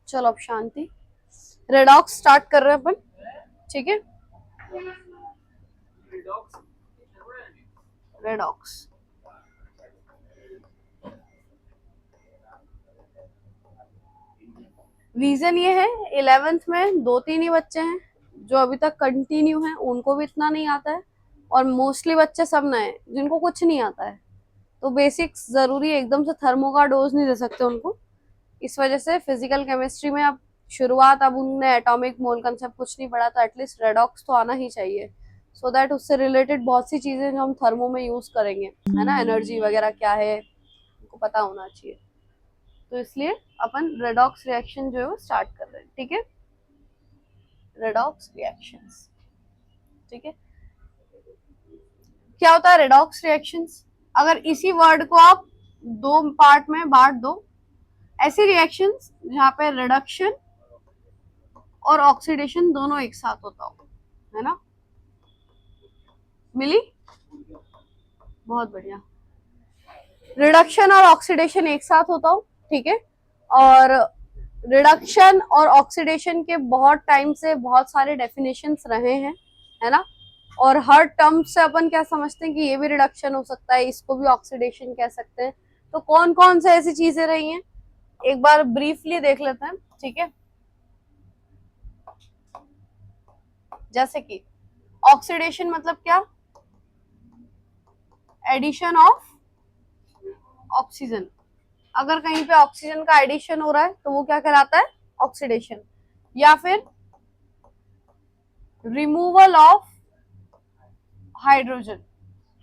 चलो अब शांति। Redox start कर रहे हैं अपन, ठीक है। रेडॉक्स रीजन ये है, 11th में 2-3 ही बच्चे हैं जो अभी तक कंटिन्यू हैं, उनको भी इतना नहीं आता है, और मोस्टली बच्चे सब नए जिनको कुछ नहीं आता है। तो बेसिक्स जरूरी है, एकदम से थर्मो का डोज नहीं दे सकते उनको। इस वजह से फिजिकल केमिस्ट्री में अब शुरुआत, अब उनने एटॉमिक मोल कंसेप्ट कुछ नहीं पढ़ा, तो एटलीस्ट रेडॉक्स तो आना ही चाहिए, सो दैट उससे रिलेटेड बहुत सी चीजें जो हम थर्मो में यूज करेंगे, है ना, एनर्जी वगैरह क्या है उनको पता होना चाहिए। तो इसलिए अपन रेडॉक्स रिएक्शन जो है वो स्टार्ट कर रहे हैं, ठीक है। रेडॉक्स रिएक्शंस, ठीक है। क्या होता है रेडॉक्स रिएक्शंस? अगर इसी वर्ड को आप दो पार्ट में बांट दो, ऐसी रिएक्शंस जहाँ पे रिडक्शन और ऑक्सीडेशन दोनों एक साथ होता हो, है ना। मिली? बहुत बढ़िया। रिडक्शन और ऑक्सीडेशन एक साथ होता हो, ठीक है। और रिडक्शन और ऑक्सीडेशन के बहुत टाइम से बहुत सारे डेफिनेशंस रहे हैं, है ना। और हर टर्म से अपन क्या समझते हैं कि ये भी रिडक्शन हो सकता है, इसको भी ऑक्सीडेशन कह सकते हैं। तो कौन कौन से ऐसी चीजें रही हैं एक बार ब्रीफली देख लेते हैं, ठीक है। जैसे कि ऑक्सीडेशन मतलब क्या? Addition of oxygen. अगर कहीं पे ऑक्सीजन का एडिशन हो रहा है तो वो क्या कहलाता है? ऑक्सीडेशन। या फिर रिमूवल ऑफ हाइड्रोजन,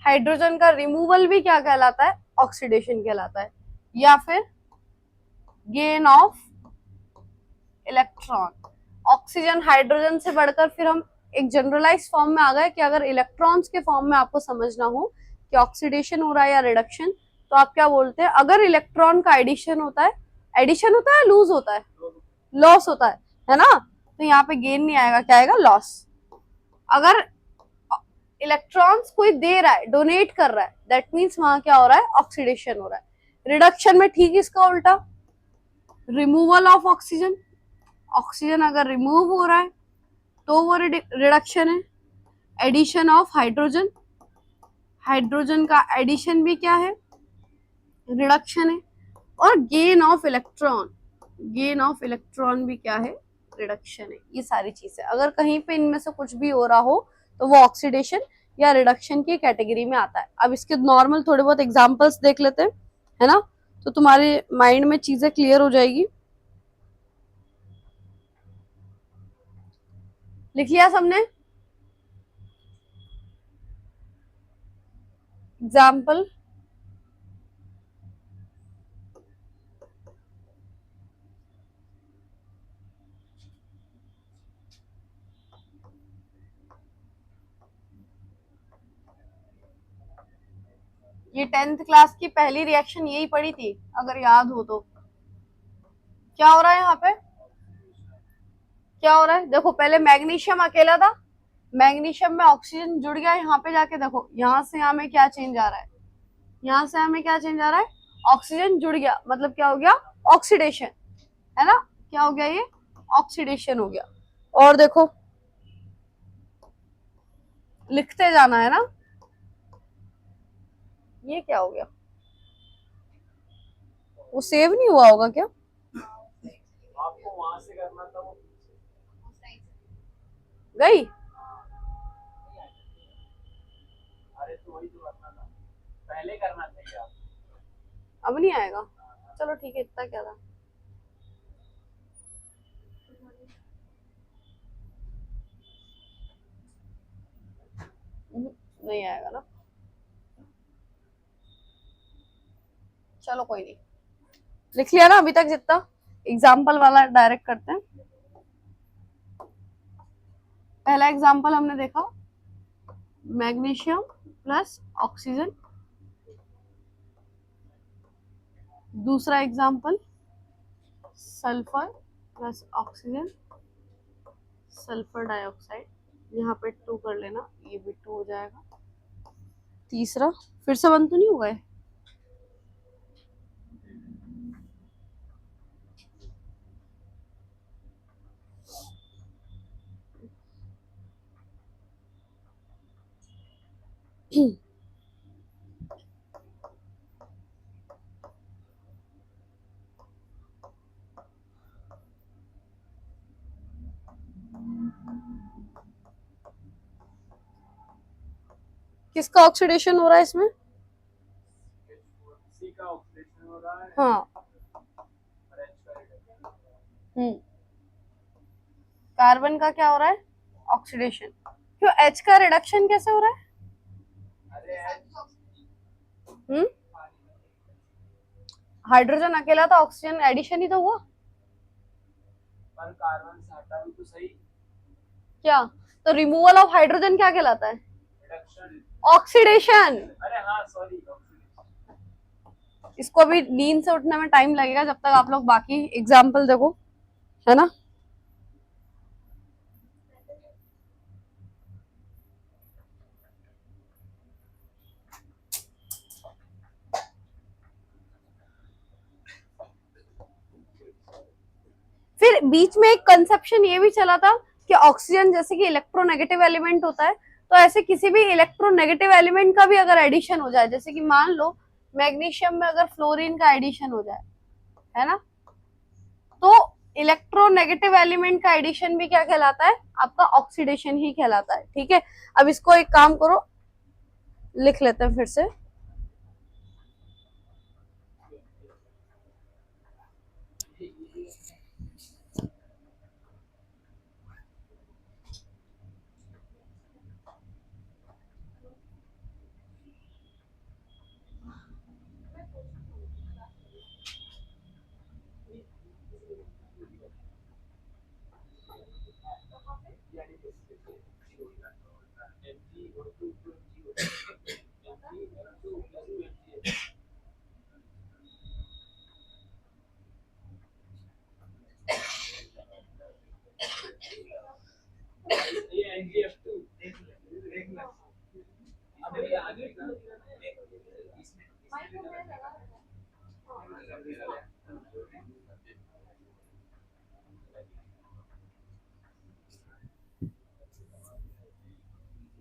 हाइड्रोजन का रिमूवल भी क्या कहलाता है? ऑक्सीडेशन कहलाता है। या फिर gain of electron. Oxygen hydrogen से बढ़कर फिर हम एक जनरलाइज फॉर्म में आ गए कि अगर इलेक्ट्रॉन्स के फॉर्म में आपको समझना हो कि ऑक्सीडेशन हो रहा है या रिडक्शन, तो आप क्या बोलते हैं? अगर इलेक्ट्रॉन का एडिशन होता है, एडिशन होता है लूज होता है, लॉस होता है ना, तो यहाँ पे गेन नहीं आएगा, क्या आएगा? लॉस। अगर इलेक्ट्रॉन्स कोई दे रहा है, डोनेट कर रहा है, दैट मीन्स वहां क्या हो रहा है? ऑक्सीडेशन हो रहा है। रिडक्शन में ठीक इसका उल्टा, रिमूवल ऑफ ऑक्सीजन। ऑक्सीजन अगर रिमूव हो रहा है तो वो रिडक्शन है। एडिशन ऑफ हाइड्रोजन, हाइड्रोजन का एडिशन भी क्या है? रिडक्शन है। और gain of electron, gain of electron भी क्या है? रिडक्शन है। ये सारी चीजें अगर कहीं पे इनमें से कुछ भी हो रहा हो तो वो ऑक्सीडेशन या रिडक्शन की कैटेगरी में आता है। अब इसके नॉर्मल थोड़े बहुत एग्जांपल्स देख लेते हैं, है ना, तो तुम्हारे माइंड में चीजें क्लियर हो जाएगी। लिख लिया सबने एग्जाम्पल? ये 10th क्लास की पहली रिएक्शन यही पड़ी थी अगर याद हो तो। क्या हो रहा है यहाँ पे? क्या हो रहा है? देखो पहले मैग्नीशियम अकेला था, मैग्नीशियम में ऑक्सीजन जुड़ गया, यहाँ पे जाके देखो यहाँ से यहाँ में क्या चेंज आ रहा है, यहाँ से हमें क्या चेंज आ रहा है? ऑक्सीजन जुड़ गया, मतलब क्या हो गया? ऑक्सीडेशन, है ना। क्या हो गया? ये ऑक्सीडेशन हो गया। और देखो लिखते जाना है ना। ये क्या हो गया? वो सेव नहीं हुआ होगा क्या? आपको वहां से करना था, वो गई। अरे तो वही तो करना था, पहले करना चाहिए आप। अब नहीं आएगा, चलो ठीक है, इतना क्या था। नहीं आएगा ना, चलो कोई नहीं। लिख लिया ना अभी तक जितना? एग्जाम्पल वाला डायरेक्ट करते हैं। पहला एग्जाम्पल हमने देखा मैग्नीशियम प्लस ऑक्सीजन। दूसरा example sulphur plus oxygen, sulphur dioxide, यहाँ पे 2 कर लेना, ये भी 2 हो जाएगा। तीसरा फिर से 1 तो नहीं हुआ है? किसका ऑक्सीडेशन हो रहा है इसमें? सी का ऑक्सीडेशन हो रहा है। हाँ। और H का रिडक्शन। कार्बन का क्या हो रहा है? ऑक्सीडेशन। क्यों H का रिडक्शन कैसे हो रहा है? अरे हम्म हाइड्रोजन अकेला था, ऑक्सीजन एडिशन ही तो हुआ। पर कार्बन से हटा भी तो सही। क्या? तो रिमूवल ऑफ हाइड्रोजन क्या कहलाता है? रिडक्शन। ऑक्सीडेशन। अरे हाँ सॉरी, इसको अभी नींद से उठने में टाइम लगेगा, जब तक आप लोग बाकी एग्जाम्पल देखो, है ना। फिर बीच में एक कंसेप्शन ये भी चला था कि ऑक्सीजन जैसे कि इलेक्ट्रोनेगेटिव एलिमेंट होता है, तो ऐसे किसी भी इलेक्ट्रोनेगेटिव एलिमेंट का भी अगर एडिशन हो जाए, जैसे कि मान लो मैग्नीशियम में अगर फ्लोरीन का एडिशन हो जाए, है ना, तो इलेक्ट्रोनेगेटिव एलिमेंट का एडिशन भी क्या कहलाता है? आपका ऑक्सीडेशन ही कहलाता है। ठीक है, अब इसको एक काम करो, लिख लेते हैं फिर से।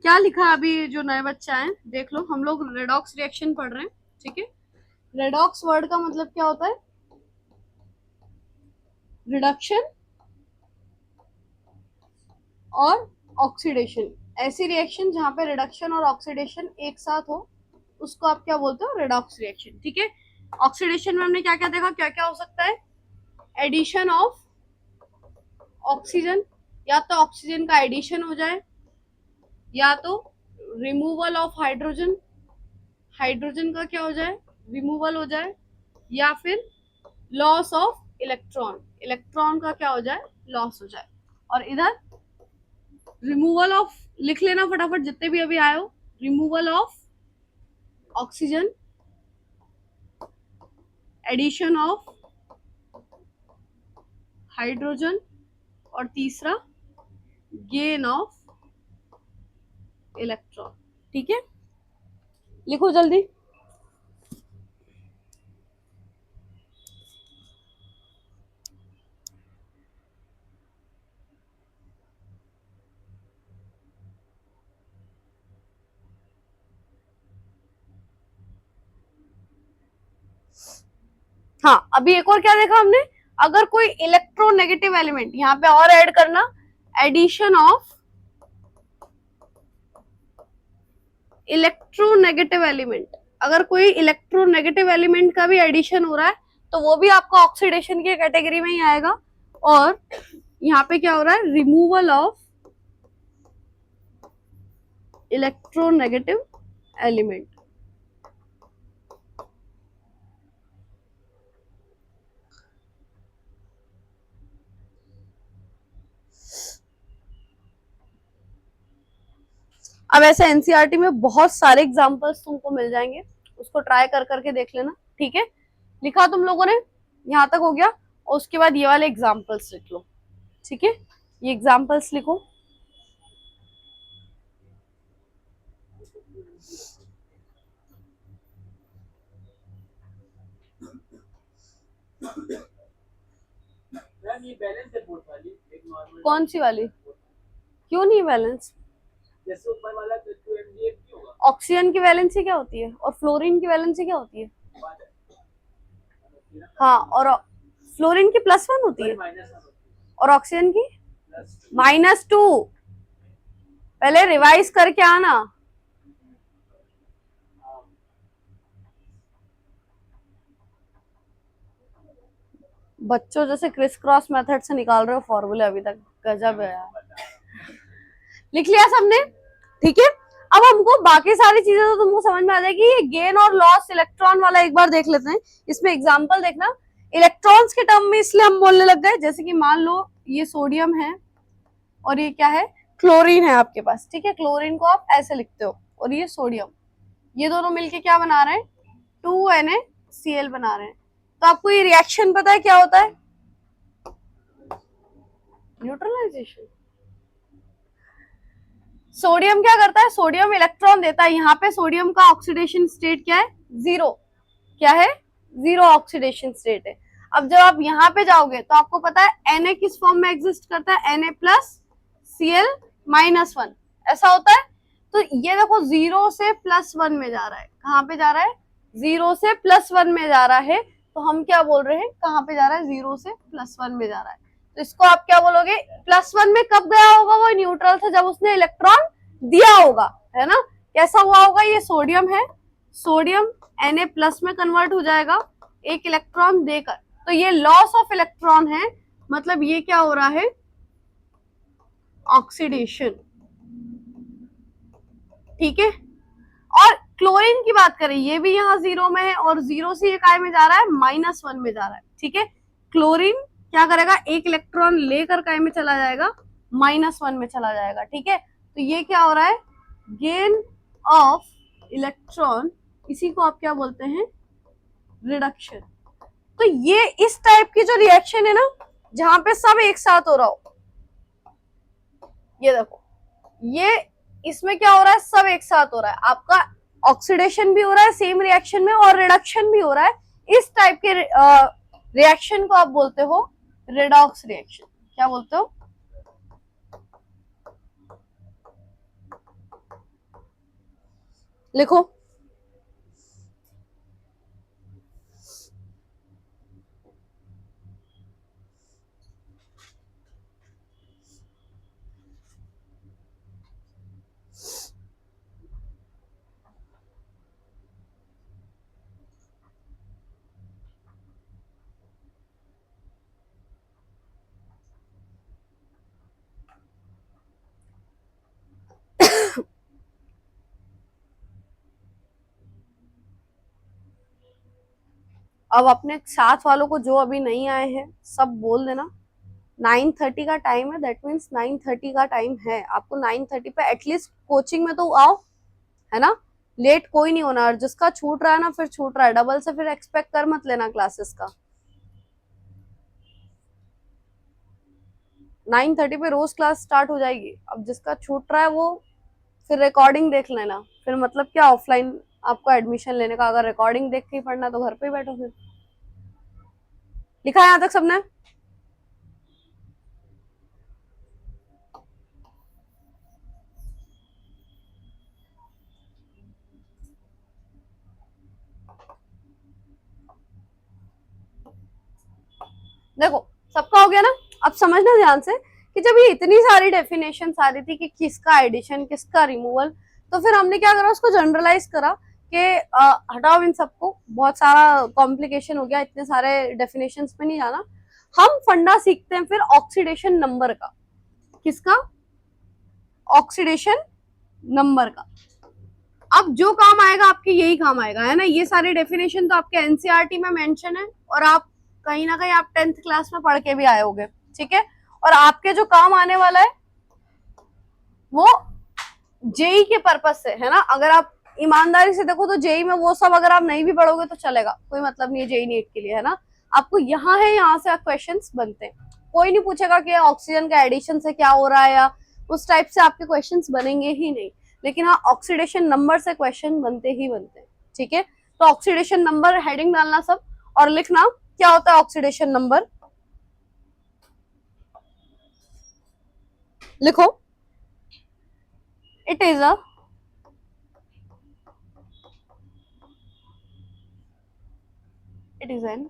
क्या लिखा अभी जो नए बच्चे आए, देख लो, हम लोग रेडॉक्स रिएक्शन पढ़ रहे हैं। ठीक है, रेडॉक्स वर्ड का मतलब क्या होता है? रिडक्शन और ऑक्सीडेशन। ऐसी रिएक्शन जहां पे रिडक्शन और ऑक्सीडेशन एक साथ हो, उसको आप क्या बोलते हो? Redox reaction. ठीक है, ऑक्सीडेशन में हमने क्या क्या देखा, क्या क्या हो सकता है? एडिशन ऑफ ऑक्सीजन, या तो ऑक्सीजन का एडिशन हो जाए, या तो रिमूवल ऑफ हाइड्रोजन, हाइड्रोजन का क्या हो जाए? रिमूवल हो जाए, या फिर लॉस ऑफ इलेक्ट्रॉन, इलेक्ट्रॉन का क्या हो जाए? लॉस हो जाए। और इधर रिमूवल ऑफ, लिख लेना फटाफट जितने भी अभी आए हो, removal of oxygen, addition of hydrogen, और तीसरा गेन ऑफ इलेक्ट्रॉन। ठीक है, लिखो जल्दी। हाँ, अभी एक और क्या देखा हमने? अगर कोई इलेक्ट्रोनेगेटिव एलिमेंट, यहाँ पे और ऐड करना, एडिशन ऑफ इलेक्ट्रोनेगेटिव एलिमेंट। अगर कोई इलेक्ट्रोनेगेटिव एलिमेंट का भी एडिशन हो रहा है, तो वो भी आपका ऑक्सीडेशन की कैटेगरी में ही आएगा। और यहाँ पे क्या हो रहा है? Removal of electronegative element. अब ऐसे एनसीईआरटी में बहुत सारे एग्जांपल्स तुमको मिल जाएंगे, उसको ट्राई कर करके देख लेना। ठीक है, लिखा तुम लोगों ने? यहाँ तक हो गया, और उसके बाद ये वाले एग्जांपल्स लिख लो। ठीक है, ये एग्जांपल्स लिखो। मैम ये बैलेंस रिपोर्ट वाली एक नॉर्मल। कौन सी वाली? क्यों नहीं बैलेंस? जैसे ऊपर वाला तो 2 mgf की होगा। ऑक्सीजन की वैलेंसी क्या होती है और फ्लोरीन की वैलेंसी क्या होती है? हाँ, और फ्लोरीन की +1 होती है और ऑक्सीजन की -2। पहले रिवाइज करके आना। बच्चों जैसे क्रिस क्रॉस मेथड से निकाल रहे हो फॉर्मूले अभी तक, गजब है यार। लिख लिया सबने? ठीक है, अब हमको बाकी सारी चीजें तो तुमको समझ में आ जाएगी। ये गेन और लॉस इलेक्ट्रॉन वाला एक बार देख लेते हैं। इसमें एग्जांपल देखना, इलेक्ट्रॉन्स के टर्म में इसलिए हम बोलने लग गए, जैसे कि मान लो ये सोडियम है और ये क्या है, क्लोरीन है आपके पास, ठीक है। क्लोरीन को आप ऐसे लिखते हो और ये सोडियम, ये दोनों मिलके क्या बना रहे हैं, 2NaCl बना रहे हैं। तो आपको ये रिएक्शन पता है क्या होता है? न्यूट्रलाइजेशन। सोडियम क्या करता है, सोडियम इलेक्ट्रॉन देता है। यहाँ पे सोडियम का ऑक्सीडेशन स्टेट क्या है, 0। क्या है, 0 ऑक्सीडेशन स्टेट है। अब जब आप यहाँ पे जाओगे तो आपको पता है Na किस फॉर्म में एग्जिस्ट करता है, Na+Cl-1 ऐसा होता है। तो ये देखो 0 से +1 में जा रहा है। कहाँ पे जा रहा है, 0 से +1 में जा रहा है। तो हम क्या बोल रहे हैं, कहाँ पे जा रहा है, 0 से +1 में जा रहा है। तो इसको आप क्या बोलोगे, +1 में कब गया होगा, वो न्यूट्रल से जब उसने इलेक्ट्रॉन दिया होगा, है ना। कैसा हुआ होगा, ये सोडियम है, सोडियम Na+ में कन्वर्ट हो जाएगा एक इलेक्ट्रॉन देकर। तो ये लॉस ऑफ इलेक्ट्रॉन है, मतलब ये क्या हो रहा है, ऑक्सीडेशन, ठीक है। और क्लोरीन की बात करें, ये भी यहाँ 0 में है और 0 से ये काय में जा रहा है, -1 में जा रहा है, ठीक है। क्लोरीन क्या करेगा, एक इलेक्ट्रॉन लेकर काय में चला जाएगा, -1 में चला जाएगा, ठीक है। तो ये क्या हो रहा है, गेन ऑफ इलेक्ट्रॉन, इसी को आप क्या बोलते हैं, रिडक्शन। तो ये इस टाइप की जो रिएक्शन है ना, जहां पे सब एक साथ हो रहा हो, ये देखो, ये इसमें क्या हो रहा है, सब एक साथ हो रहा है। आपका ऑक्सीडेशन भी हो रहा है सेम रिएक्शन में और रिडक्शन भी हो रहा है। इस टाइप के रिएक्शन को आप बोलते हो रेडॉक्स रिएक्शन। क्या बोलते हो, लिखो। अब अपने साथ वालों को जो अभी नहीं आए हैं सब बोल देना, 9:30 का टाइम है, दैट मीन्स 9:30 का टाइम है। आपको 9:30 पे एटलीस्ट कोचिंग में तो आओ, है ना। लेट कोई नहीं होना, और जिसका छूट रहा है ना, फिर छूट रहा है, डबल से फिर एक्सपेक्ट कर मत लेना क्लासेस का। 9:30 पे रोज क्लास स्टार्ट हो जाएगी। अब जिसका छूट रहा है वो फिर रिकॉर्डिंग देख लेना, फिर मतलब क्या ऑफलाइन आपको एडमिशन लेने का, अगर रिकॉर्डिंग देख के ही पढ़ना तो घर पे ही बैठो। फिर लिखा है यहाँ तक सबने? देखो सबका हो गया ना। अब समझना ध्यान से कि जब ये इतनी सारी डेफिनेशन आ रही थी कि किसका एडिशन किसका रिमूवल, तो फिर हमने क्या करा, उसको जनरलाइज करा कि हटाओ इन सबको, बहुत सारा कॉम्प्लिकेशन हो गया, इतने सारे डेफिनेशन पे नहीं जाना। हम फंडा सीखते हैं फिर ऑक्सीडेशन नंबर का। किसका, ऑक्सीडेशन नंबर का। अब जो काम आएगा आपके यही काम आएगा, है ना। ये सारे डेफिनेशन तो आपके एनसीईआरटी में मेंशन है और आप कहीं ना कहीं आप 10th क्लास में पढ़ के भी आए होगे, ठीक है। और आपके जो काम आने वाला है वो जेई के पर्पज से, है ना। अगर आप ईमानदारी से देखो तो जेई में वो सब अगर आप नहीं भी पढ़ोगे तो चलेगा, कोई मतलब नहीं है जेई नीट के लिए, है ना। आपको यहाँ है, यहाँ से क्वेश्चंस बनते हैं। कोई नहीं पूछेगा कि ऑक्सीजन का एडिशन से क्या हो रहा है, या उस टाइप से आपके क्वेश्चंस बनेंगे ही नहीं। लेकिन हाँ, ऑक्सीडेशन नंबर से क्वेश्चन बनते ही बनते हैं, ठीक है। तो ऑक्सीडेशन नंबर हेडिंग डालना सब और लिखना क्या होता है ऑक्सीडेशन नंबर। लिखो, it is a it is an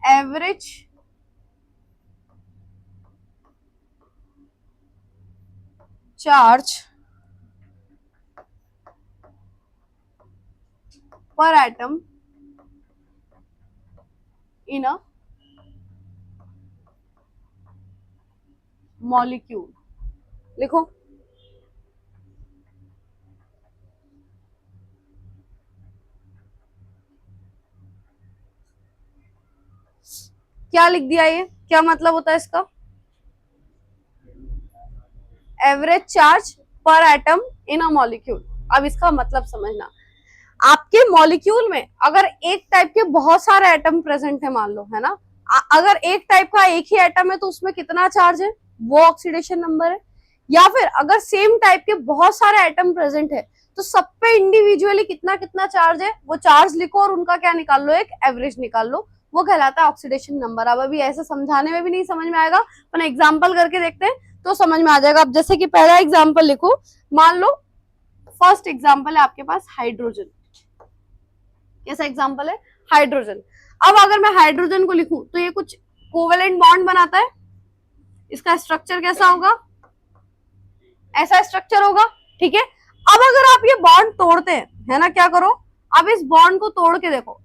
average charge पर एटम इन अ मॉलिक्यूल। लिखो, क्या लिख दिया, ये क्या मतलब होता है इसका? एवरेज चार्ज पर एटम इन अ मॉलिक्यूल। अब इसका मतलब समझना, आपके मॉलिक्यूल में अगर एक टाइप के बहुत सारे एटम प्रेजेंट है, मान लो, है ना, अगर एक टाइप का एक ही एटम है तो उसमें कितना चार्ज है, वो ऑक्सीडेशन नंबर है। या फिर अगर सेम टाइप के बहुत सारे एटम प्रेजेंट है तो सब पे इंडिविजुअली कितना कितना चार्ज है, वो चार्ज लिखो और उनका क्या निकाल लो, एक एवरेज निकाल लो, वो कहलाता है ऑक्सीडेशन नंबर। अब अभी ऐसे समझाने में भी नहीं समझ में आएगा, पर एग्जाम्पल करके देखते हैं तो समझ में आ जाएगा। अब जैसे कि पहला एग्जाम्पल लिखो, मान लो फर्स्ट एग्जाम्पल है आपके पास हाइड्रोजन। कैसा एग्जाम्पल है? हाइड्रोजन। अब अगर मैं हाइड्रोजन को लिखूं तो ये कुछ कोवेलेंट बॉन्ड बनाता है, इसका स्ट्रक्चर कैसा होगा, ऐसा स्ट्रक्चर होगा, ठीक है। अब अगर आप ये बॉन्ड तोड़ते हैं, है ना, क्या करो, अब इस बॉन्ड को तोड़ के देखो,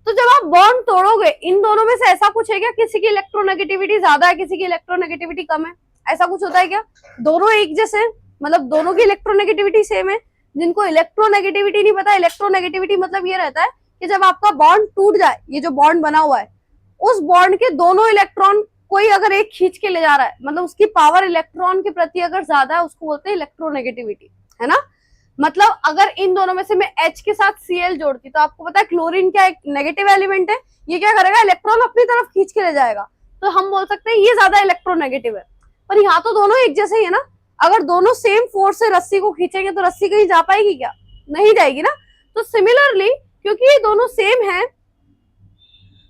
तो जब आप बॉन्ड तोड़ोगे इन दोनों में से ऐसा कुछ है क्या, किसी की इलेक्ट्रोनेगेटिविटी ज्यादा है, किसी की इलेक्ट्रोनेगेटिविटी कम है, ऐसा कुछ होता है क्या? दोनों एक जैसे हैं, मतलब दोनों की इलेक्ट्रोनेगेटिविटी सेम है। जिनको इलेक्ट्रोनेगेटिविटी नहीं पता, इलेक्ट्रोनेगेटिविटी मतलब ये रहता है कि जब आपका बॉन्ड टूट जाए, ये जो बॉन्ड बना हुआ है, उस बॉन्ड के दोनों इलेक्ट्रॉन कोई अगर एक खींच के ले जा रहा है, मतलब उसकी पावर इलेक्ट्रॉन के प्रति अगर ज्यादा है, उसको बोलते हैं इलेक्ट्रोनेगेटिविटी, है ना। मतलब अगर इन दोनों में से मैं H के साथ Cl जोड़ती, तो आपको पता है क्लोरीन क्या एक नेगेटिव एलिमेंट है, ये क्या करेगा, इलेक्ट्रॉन अपनी तरफ खींच के ले जाएगा, तो हम बोल सकते हैं ये ज्यादा इलेक्ट्रोनेगेटिव है। पर यहाँ तो दोनों एक जैसे ही है ना, अगर दोनों सेम फोर्स से रस्सी को खींचेंगे तो रस्सी कहीं जा पाएगी क्या? नहीं जाएगी ना। तो सिमिलरली क्योंकि ये दोनों सेम है,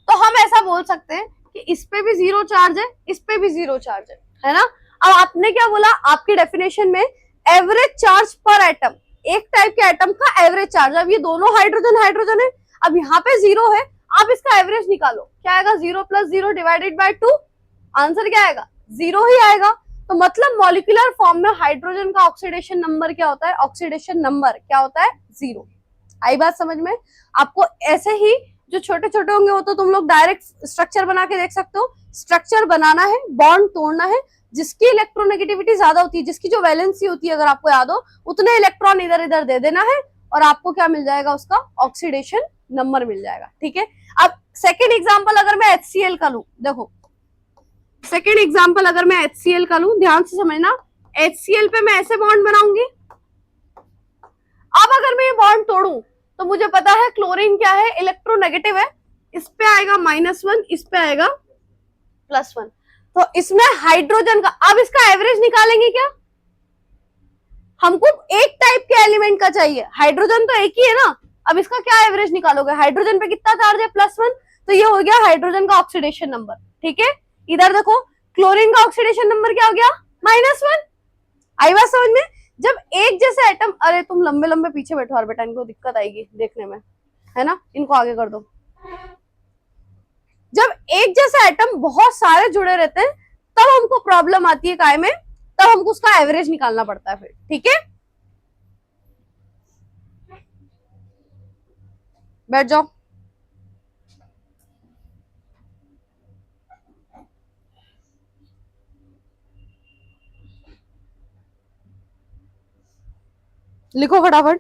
तो हम ऐसा बोल सकते हैं कि इस पे भी जीरो चार्ज है, इस पे भी जीरो चार्ज है ना। अब आपने क्या बोला, आपकी डेफिनेशन में एवरेज चार्ज पर एटम, एक टाइप के एटम का एवरेज चार्ज। अब ये दोनों हाइड्रोजन हाइड्रोजन है, अब यहाँ पे जीरो है, आप इसका एवरेज निकालो, क्या आएगा, 0 + 0 डिवाइडेड बाय 2, आंसर क्या आएगा, 0 ही आएगा। तो मतलब मॉलिक्यूलर फॉर्म में हाइड्रोजन का ऑक्सीडेशन नंबर क्या होता है, ऑक्सीडेशन नंबर क्या होता है, 0। आई बात समझ में? आपको ऐसे ही जो छोटे छोटे होंगे वो तो तुम लोग डायरेक्ट स्ट्रक्चर बना के देख सकते हो। स्ट्रक्चर बनाना है, बॉन्ड तोड़ना है, जिसकी इलेक्ट्रोनेगेटिविटी ज्यादा होती है, जिसकी जो वैलेंसी होती है, अगर आपको याद हो, उतने इलेक्ट्रॉन इधर इधर दे देना है और आपको क्या मिल जाएगा, उसका ऑक्सीडेशन नंबर मिल जाएगा, ठीक है। अब सेकेंड एग्जाम्पल अगर मैं HCl का लूं, देखो सेकेंड एग्जाम्पल अगर मैं HCl का लूं, ध्यान से समझना, HCl पे मैं ऐसे बॉन्ड बनाऊंगी। अब अगर मैं ये बॉन्ड तोड़ूं तो मुझे पता है क्लोरीन क्या है, इलेक्ट्रोनेगेटिव है, इस पे आएगा -1, इस पे आएगा +1, तो इसमें हाइड्रोजन का, अब इसका एवरेज निकालेंगे क्या, हमको एक टाइप के एलिमेंट का चाहिए, हाइड्रोजन तो एक ही है ना, अब इसका क्या एवरेज निकालोगे, हाइड्रोजन पे कितना चार्ज है, +1, तो ये हो गया हाइड्रोजन का ऑक्सीडेशन नंबर, ठीक है। इधर देखो क्लोरीन का ऑक्सीडेशन नंबर क्या हो गया, -1। आई बात समझ में? जब एक जैसे एटम, अरे तुम लंबे लंबे पीछे बैठो यार बेटा, इनको दिक्कत आएगी देखने में, है ना, इनको आगे कर दो। जब एक जैसे एटम बहुत सारे जुड़े रहते हैं तब हमको प्रॉब्लम आती है काय में, तब हमको उसका एवरेज निकालना पड़ता है फिर, ठीक है। बैठ जाओ। लिखो फटाफट।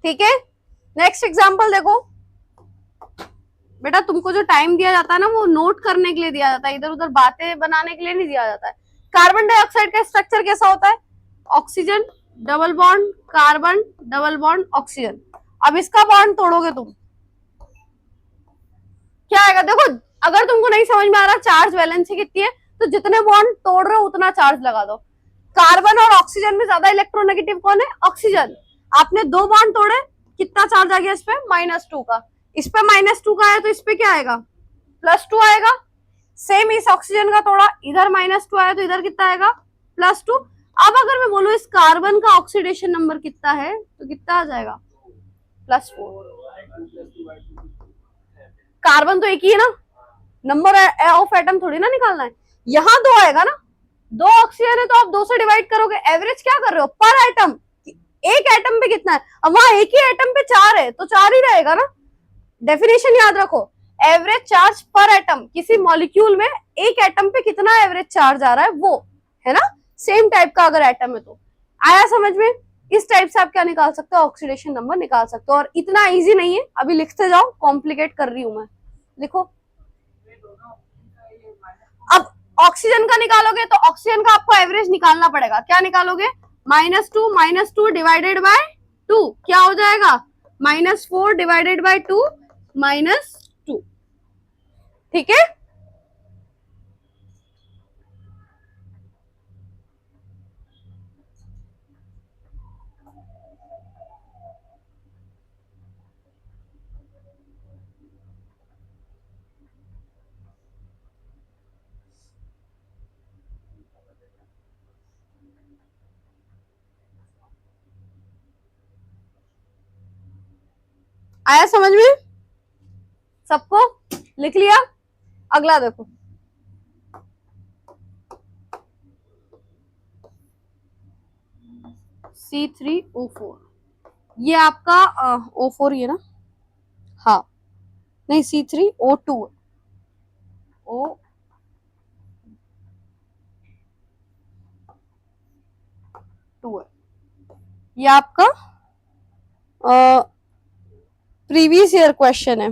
ठीक है, नेक्स्ट एग्जांपल देखो बेटा, तुमको जो टाइम दिया जाता है ना, वो नोट करने के लिए दिया जाता है, इधर उधर बातें बनाने के लिए नहीं दिया जाता है। कार्बन डाइऑक्साइड का स्ट्रक्चर कैसा होता है, oxygen double bond carbon double bond oxygen. अब इसका बॉन्ड तोड़ोगे तुम, क्या आएगा देखो, अगर तुमको नहीं समझ में आ रहा चार्ज वैलेंसी कितनी है तो जितने बॉन्ड तोड़ रहे हो उतना चार्ज लगा दो। कार्बन और ऑक्सीजन में ज्यादा इलेक्ट्रोनेगेटिव कौन है? ऑक्सीजन। आपने 2 बॉन्ड तोड़े, कितना चार्ज आ गया इस पे? -2 का। इस पे -2 का है तो इस पे क्या आएगा? +2 आएगा। सेम इस ऑक्सीजन का तोड़ा, इधर -2 आया तो इधर कितना आएगा? +2। अब अगर मैं बोलूं इस कार्बन का ऑक्सीडेशन नंबर कितना है तो कितना आ जाएगा? +4। कार्बन तो एक ही है ना, नंबर ऑफ एटम थोड़ी ना निकालना है। यहाँ 2 आएगा ना, 2 ऑक्सीजन है तो आप 2 से डिवाइड करोगे। एवरेज क्या कर रहे हो? पर एटम, एक एटम पे कितना है? अब वहां एक ही एटम पे 4 है तो 4 ही रहेगा ना। डेफिनेशन याद रखो, एवरेज चार्ज पर एटम, किसी मॉलिक्यूल में एक एटम पे कितना एवरेज चार्ज आ रहा है वो है ना। सेम टाइप का अगर एटम है तो आया समझ में। इस टाइप से आप क्या निकाल सकते हो? ऑक्सीडेशन नंबर निकाल सकते हो। और इतना इजी नहीं है, अभी लिखते जाओ, कॉम्प्लिकेट कर रही हूं मैं। लिखो। अब ऑक्सीजन का निकालोगे तो ऑक्सीजन का आपको एवरेज निकालना पड़ेगा। क्या निकालोगे? -2 डिवाइडेड बाय 2 क्या हो जाएगा? -4 डिवाइडेड बाय 2 -2। ठीक है। आया समझ में सबको? लिख लिया? अगला देखो, C3O4, ये आपका O4 ये ना, हाँ नहीं C3O2 O2 है। ये आपका प्रीवियस ईयर क्वेश्चन है,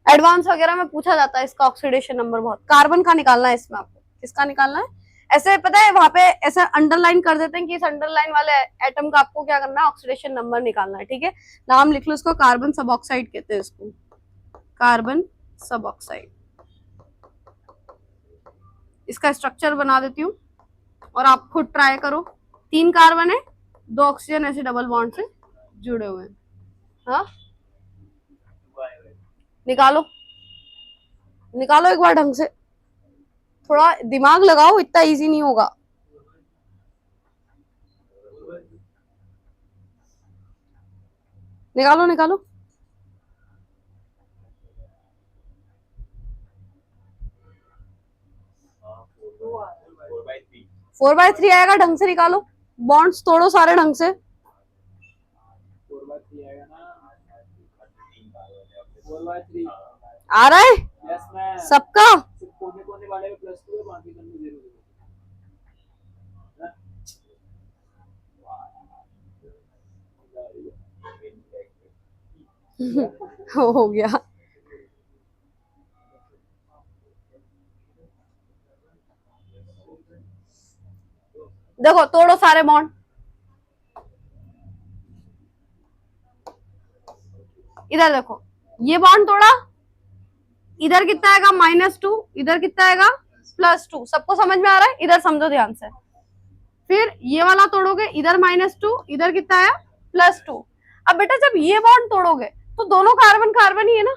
एडवांस वगैरह में पूछा जाता है इसका ऑक्सीडेशन नंबर बहुत। कार्बन का निकालना है इसमें आपको। किसका निकालना है? ऐसे पता है वहां पे ऐसे अंडरलाइन कर देते हैं कि इस अंडरलाइन वाले एटम का आपको क्या करना है? ऑक्सीडेशन नंबर निकालना है। ठीक है, नाम लिख लो इसको, कार्बन सब ऑक्साइड कहते हैं इसको, कार्बन सब ऑक्साइड। इसका स्ट्रक्चर बना देती हूँ और आप खुद ट्राई करो। 3 कार्बन है, 2 ऑक्सीजन ऐसे डबल बॉन्ड से जुड़े हुए हैं। हाँ निकालो, निकालो एक बार ढंग से, थोड़ा दिमाग लगाओ, इतना इजी नहीं होगा। निकालो निकालो। 4/3 आएगा, ढंग से निकालो। बॉन्ड्स तोड़ो सारे ढंग से। 4/3 आएगा ना। 4/3 आ रहा है यस मैम। सबका? कोने कोने वाले में +2 है, बाकी सब में 0 हो गया। देखो तोड़ो सारे बॉन्ड। इधर देखो, ये बॉन्ड तोड़ा, इधर कितना आएगा? -2, इधर कितना आएगा? +2। सबको समझ में आ रहा है? इधर समझो ध्यान से। फिर ये वाला तोड़ोगे, इधर -2, इधर कितना आया? +2। अब बेटा जब ये बॉन्ड तोड़ोगे तो दोनों कार्बन कार्बन ही है ना,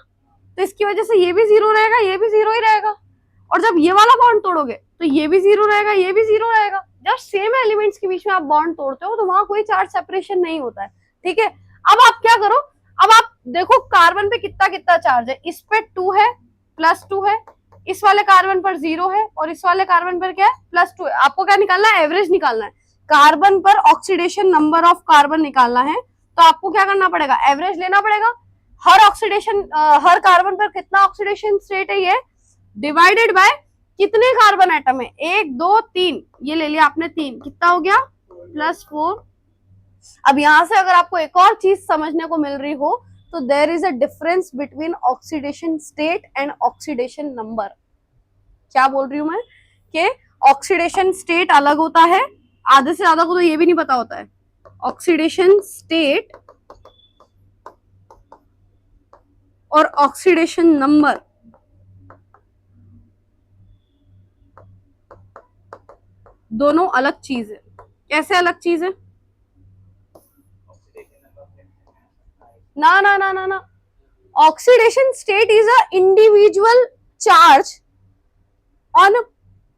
तो इसकी वजह से ये भी 0 रहेगा, ये भी 0 ही रहेगा। और जब ये वाला बॉन्ड तोड़ोगे तो ये भी 0 रहेगा, ये भी 0 रहेगा। जब सेम एलिमेंट्स के बीच में आप बॉन्ड तोड़ते हो तो वहां कोई चार्ज सेपरेशन नहीं होता है। ठीक है, अब आप क्या करो, अब आप देखो कार्बन पे कितना कितना चार्ज है। इस पे 2 है, +2 है, इस वाले कार्बन पर 0 है और इस वाले कार्बन पर क्या है? +2 है। आपको क्या निकालना है? एवरेज निकालना है। कार्बन पर ऑक्सीडेशन नंबर ऑफ कार्बन निकालना है तो आपको क्या करना पड़ेगा? एवरेज लेना पड़ेगा। हर ऑक्सीडेशन हर कार्बन पर कितना ऑक्सीडेशन स्टेट है ये, डिवाइडेड बाय कितने कार्बन एटम है? 1 2 3, ये ले लिया आपने 3, कितना हो गया? +4। अब यहां से अगर आपको एक और चीज समझने को मिल रही हो तो there is a difference between oxidation state and oxidation number. क्या बोल रही हूं मैं कि ऑक्सीडेशन स्टेट अलग होता है, आधे से ज्यादा को तो ये भी नहीं पता होता है। ऑक्सीडेशन स्टेट और ऑक्सीडेशन नंबर दोनों अलग चीज है। कैसे अलग चीज है? ना ना ना ना ना, oxidation state is a individual charge on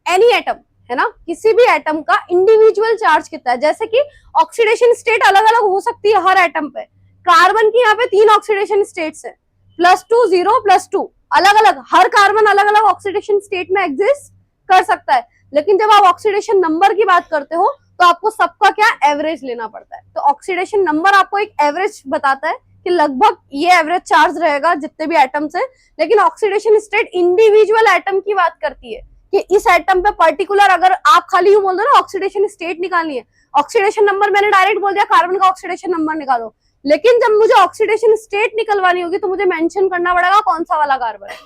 any atom, है ना, किसी भी एटम का इंडिविजुअल चार्ज कितना है। जैसे कि ऑक्सीडेशन स्टेट अलग अलग हो सकती है हर एटम पे। कार्बन की यहाँ पे 3 ऑक्सीडेशन स्टेट्स है, +2 0 +2, अलग अलग, हर कार्बन अलग अलग ऑक्सीडेशन स्टेट में एग्जिस्ट कर सकता है। लेकिन जब आप ऑक्सीडेशन नंबर की बात करते हो तो आपको सबका क्या एवरेज लेना पड़ता है। तो ऑक्सीडेशन नंबर आपको एक एवरेज बताता है कि लगभग ये एवरेज चार्ज रहेगा जितने भी एटम्स है। लेकिन ऑक्सीडेशन स्टेट इंडिविजुअल एटम की बात करती है कि इस एटम पे पर्टिकुलर, अगर आप खाली यूं बोल दो ना ऑक्सीडेशन स्टेट निकालनी है, ऑक्सीडेशन नंबर मैंने डायरेक्ट बोल दिया कार्बन का ऑक्सीडेशन नंबर निकालो, लेकिन जब मुझे ऑक्सीडेशन स्टेट निकलवानी होगी तो मुझे मेंशन करना पड़ेगा कौन सा वाला कार्बन है।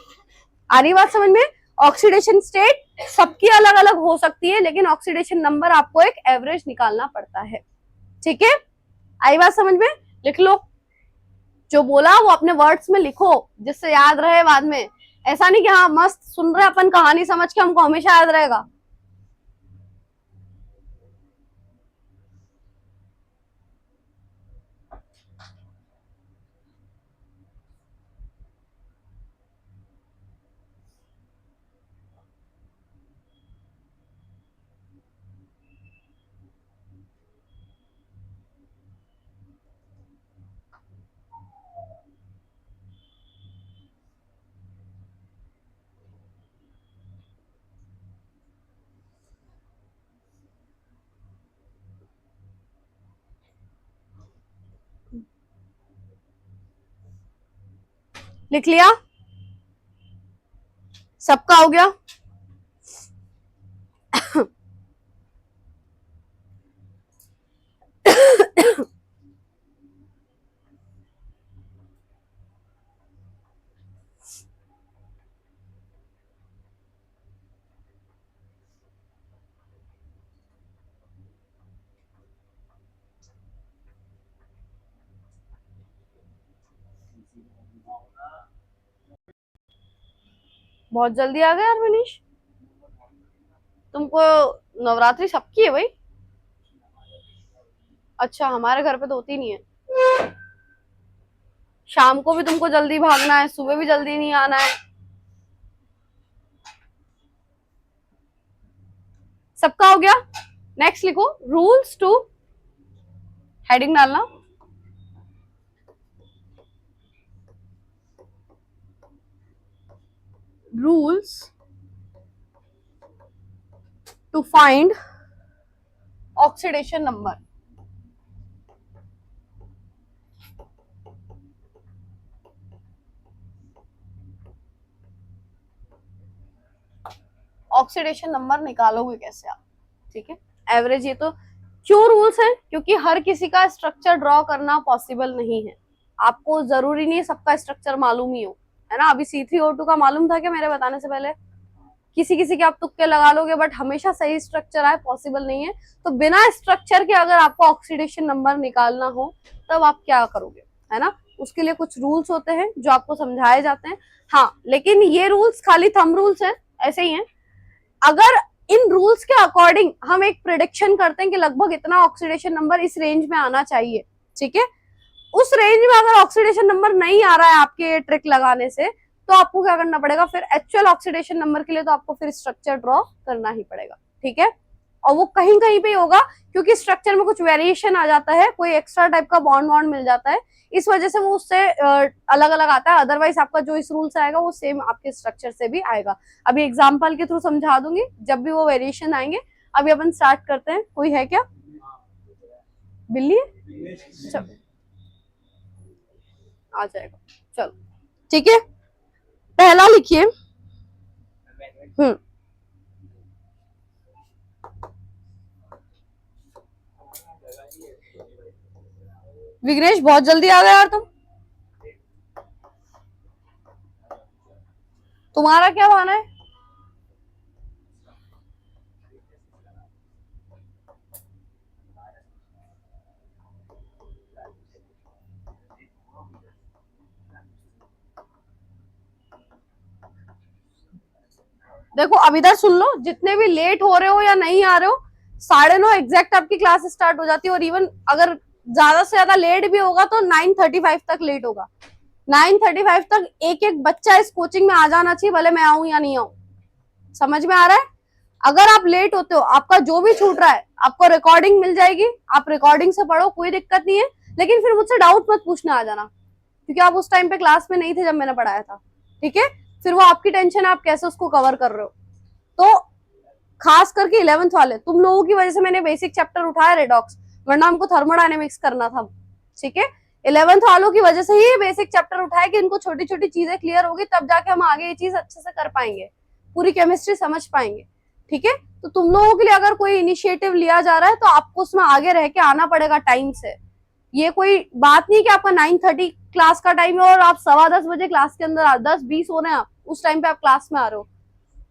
आ रही बात समझ में? ऑक्सीडेशन स्टेट सबकी अलग अलग हो सकती है, लेकिन ऑक्सीडेशन नंबर आपको एक एवरेज निकालना पड़ता है। ठीक है, आई बात समझ में? लिख लो, जो बोला वो अपने वर्ड्स में लिखो जिससे याद रहे बाद में। ऐसा नहीं कि हाँ मस्त सुन रहे अपन कहानी समझ के हमको हमेशा याद रहेगा। लिख लिया? सबका हो गया? बहुत जल्दी आ गया यार मनीष, तुमको नवरात्रि सबकी है भाई? अच्छा, हमारे घर पे तो होती नहीं है। शाम को भी तुमको जल्दी भागना है, सुबह भी जल्दी नहीं आना है। सबका हो गया? नेक्स्ट लिखो, रूल्स टू, हेडिंग डालना, rules to find oxidation number. Oxidation number निकालोगे कैसे आप? ठीक है, एवरेज, ये तो क्यों रूल्स है? क्योंकि हर किसी का स्ट्रक्चर ड्रॉ करना पॉसिबल नहीं है। आपको जरूरी नहीं है सबका स्ट्रक्चर मालूम ही हो, है ना। अभी C3O2 का मालूम था क्या मेरे बताने से पहले? किसी किसी के आप तुक्के लगा लोगे, बट हमेशा सही स्ट्रक्चर आए पॉसिबल नहीं है। तो बिना स्ट्रक्चर के अगर आपको ऑक्सीडेशन नंबर निकालना हो तब आप क्या करोगे, है ना। उसके लिए कुछ रूल्स होते हैं जो आपको समझाए जाते हैं। हाँ, लेकिन ये रूल्स खाली थंब रूल्स हैं, ऐसे ही हैं। अगर इन रूल्स के अकॉर्डिंग हम एक प्रिडिक्शन करते हैं कि लगभग इतना ऑक्सीडेशन नंबर इस रेंज में आना चाहिए, ठीक है, उस रेंज में अगर ऑक्सीडेशन नंबर नहीं आ रहा है आपके ट्रिक लगाने से, तो आपको क्या करना पड़ेगा फिर एक्चुअल ऑक्सीडेशन नंबर के लिए? तो आपको फिर स्ट्रक्चर ड्रॉ करना ही पड़ेगा, ठीक है। और वो कहीं कहीं पे होगा, क्योंकि स्ट्रक्चर में कुछ वेरिएशन आ जाता है, कोई एक्स्ट्रा टाइप का बॉन्ड वॉन्ड मिल जाता है, इस वजह से वो उससे अलग अलग आता है। अदरवाइज आपका जो इस रूल से आएगा वो सेम आपके स्ट्रक्चर से भी आएगा। अभी एग्जाम्पल के थ्रू समझा दूंगी जब भी वो वेरिएशन आएंगे। अभी अपन स्टार्ट करते हैं। कोई है क्या? बिल्ली है? चलो, आ जाएगा, चलो ठीक है। पहला लिखिए। हम्म, विग्नेश बहुत जल्दी आ गया यार तुम, तुम्हारा क्या बहाना है? देखो अब इधर सुन लो, जितने भी लेट हो रहे हो या नहीं आ रहे हो, 9:30 एग्जैक्ट आपकी क्लास स्टार्ट हो जाती है। और इवन अगर ज्यादा से ज्यादा लेट भी होगा तो 9:35 तक लेट होगा। 9:35 तक एक एक बच्चा इस कोचिंग में आ जाना चाहिए, भले मैं आऊं या नहीं आऊं। समझ में आ रहा है? अगर आप लेट होते हो, आपका जो भी छूट रहा है, आपको रिकॉर्डिंग मिल जाएगी, आप रिकॉर्डिंग से पढ़ो, कोई दिक्कत नहीं है। लेकिन फिर मुझसे डाउट मत पूछने आ जाना, क्योंकि आप उस टाइम पे क्लास में नहीं थे जब मैंने पढ़ाया था। ठीक है? फिर वो आपकी टेंशन है, आप कैसे उसको कवर कर रहे हो। तो खास करके 11th वाले, तुम लोगों की वजह से मैंने बेसिक चैप्टर उठाया रेडॉक्स, वरना हमको थर्मोडायनेमिक्स करना था। ठीक है? 11th वालों की वजह से ही बेसिक चैप्टर उठाए कि इनको छोटी छोटी चीजें क्लियर होगी, तब जाके हम आगे ये चीज अच्छे से कर पाएंगे, पूरी केमिस्ट्री समझ पाएंगे। ठीक है? तो तुम लोगों के लिए अगर कोई इनिशिएटिव लिया जा रहा है तो आपको उसमें आगे रह के आना पड़ेगा टाइम से। ये कोई बात नहीं कि आपका 9:30 क्लास का टाइम है और आप 10:15 बजे क्लास के अंदर 10-20 हो रहे हैं, आप उस टाइम पे आप क्लास में आ रहे हो।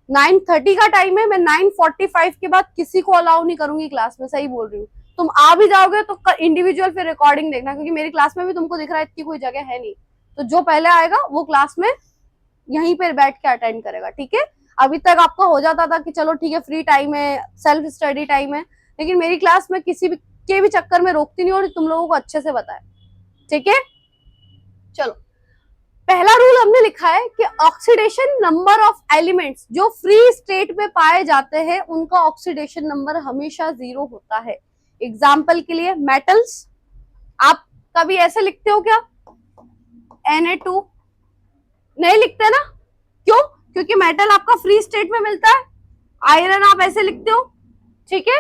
9:30 का टाइम है, मैं 9:45 के बाद किसी को अलाउ नहीं करूंगी क्लास में, सही बोल रही हूँ। तुम आ भी जाओगे तो इंडिविजुअल फिर रिकॉर्डिंग देखना, क्योंकि मेरी क्लास में भी तुमको दिख रहा है इतनी कोई जगह है नहीं। तो जो पहले आएगा वो क्लास में यहीं पर बैठ के अटेंड करेगा। ठीक है? अभी तक आपका हो जाता था कि चलो ठीक है फ्री टाइम है, सेल्फ स्टडी टाइम है, लेकिन मेरी क्लास में किसी भी के भी चक्कर में रोकती नहीं और तुम लोगों को अच्छे से बताए। ठीक है? चलो, पहला रूल हमने लिखा है कि ऑक्सीडेशन नंबर ऑफ एलिमेंट्स जो फ्री स्टेट में पाए जाते हैं उनका ऑक्सीडेशन नंबर हमेशा 0 होता है। एग्जाम्पल के लिए मेटल्स, आप कभी ऐसे लिखते हो क्या? Na2 नहीं लिखते ना? क्यों? क्योंकि मेटल आपका फ्री स्टेट में मिलता है। आयरन आप ऐसे लिखते हो। ठीक है?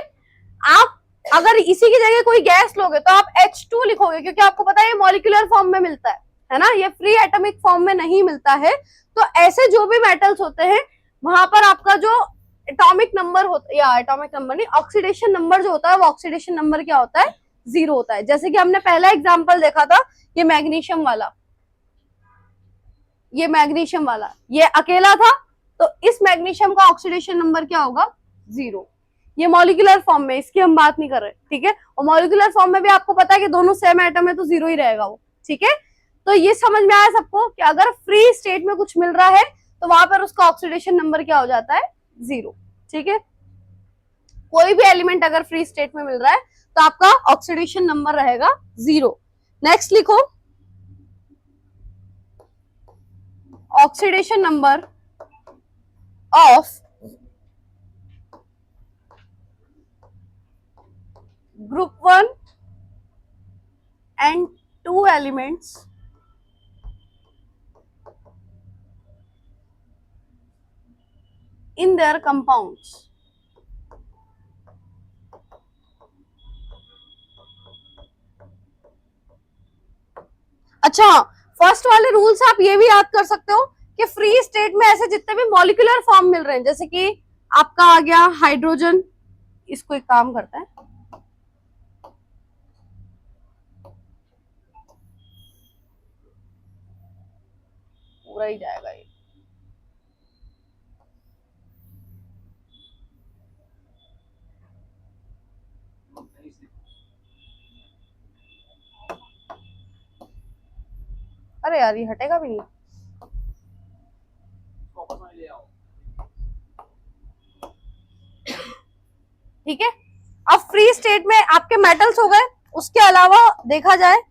आप अगर इसी की जगह कोई गैस लोगे तो आप H2 लिखोगे, क्योंकि आपको पता है ये मॉलिक्यूलर फॉर्म में मिलता है ना, ये फ्री एटॉमिक फॉर्म में नहीं मिलता है। तो ऐसे जो भी मेटल्स होते हैं वहां पर आपका जो एटॉमिक नंबर होता है, या एटॉमिक नंबर नहीं, ऑक्सीडेशन नंबर जो होता है, वो ऑक्सीडेशन नंबर क्या होता है? 0 होता है। जैसे कि हमने पहला एग्जाम्पल देखा था, ये मैग्नीशियम वाला, ये मैग्नीशियम वाला, ये अकेला था, तो इस मैग्नीशियम का ऑक्सीडेशन नंबर क्या होगा? 0। ये मॉलिक्यूलर फॉर्म में, इसकी हम बात नहीं कर रहे। ठीक है? और मॉलिक्यूलर फॉर्म में भी आपको पता है कि दोनों सेम एटम है तो 0 ही रहेगा वो। ठीक है? तो ये समझ में आया सबको कि अगर फ्री स्टेट में कुछ मिल रहा है तो वहां पर उसका ऑक्सीडेशन नंबर क्या हो जाता है? 0। ठीक है? कोई भी एलिमेंट अगर फ्री स्टेट में मिल रहा है तो आपका ऑक्सीडेशन नंबर रहेगा 0। नेक्स्ट लिखो, oxidation number of group 1 and 2 elements in their compounds. अच्छा, फर्स्ट वाले रूल्स आप ये भी याद कर सकते हो कि फ्री स्टेट में ऐसे जितने भी मॉलिक्यूलर फॉर्म मिल रहे हैं, जैसे कि आपका आ गया हाइड्रोजन, इसको एक काम करता है, पूरा ही जाएगा ये। अरे यार ये हटेगा भी नहीं। ठीक है? अब फ्री स्टेट में आपके मेटल्स हो गए, उसके अलावा देखा जाए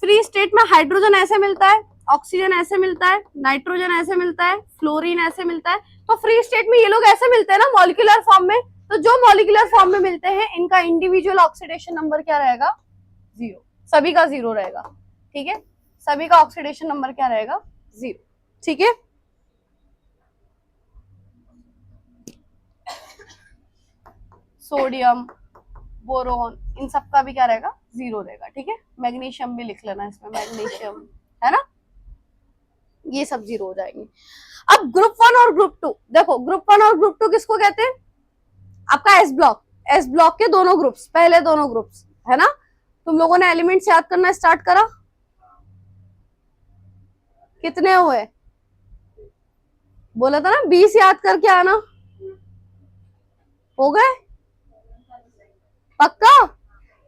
फ्री स्टेट में हाइड्रोजन ऐसे मिलता है, ऑक्सीजन ऐसे मिलता है, नाइट्रोजन ऐसे मिलता है, फ्लोरीन ऐसे मिलता है। तो फ्री स्टेट में ये लोग ऐसे मिलते हैं ना मॉलिक्यूलर फॉर्म में, तो जो मॉलिक्यूलर फॉर्म में मिलते हैं इनका इंडिविजुअल ऑक्सीडेशन नंबर क्या रहेगा? 0। सभी का 0 रहेगा। ठीक है? सभी का ऑक्सीडेशन नंबर क्या रहेगा? 0। ठीक है? सोडियम, बोरोन, इन सब का भी क्या रहेगा? 0 रहेगा। ठीक है? मैग्नीशियम भी लिख लेना इसमें, मैग्नीशियम है ना, ये सब 0 हो जाएंगे। अब ग्रुप 1 और ग्रुप 2 देखो, ग्रुप 1 और ग्रुप 2 किसको कहते हैं? आपका एस ब्लॉक, एस ब्लॉक के दोनों ग्रुप्स, पहले दोनों ग्रुप्स है ना। तुम लोगों ने एलिमेंट्स याद करना स्टार्ट करा? कितने हुए? बोला था ना 20 याद करके आना। हो गए पक्का?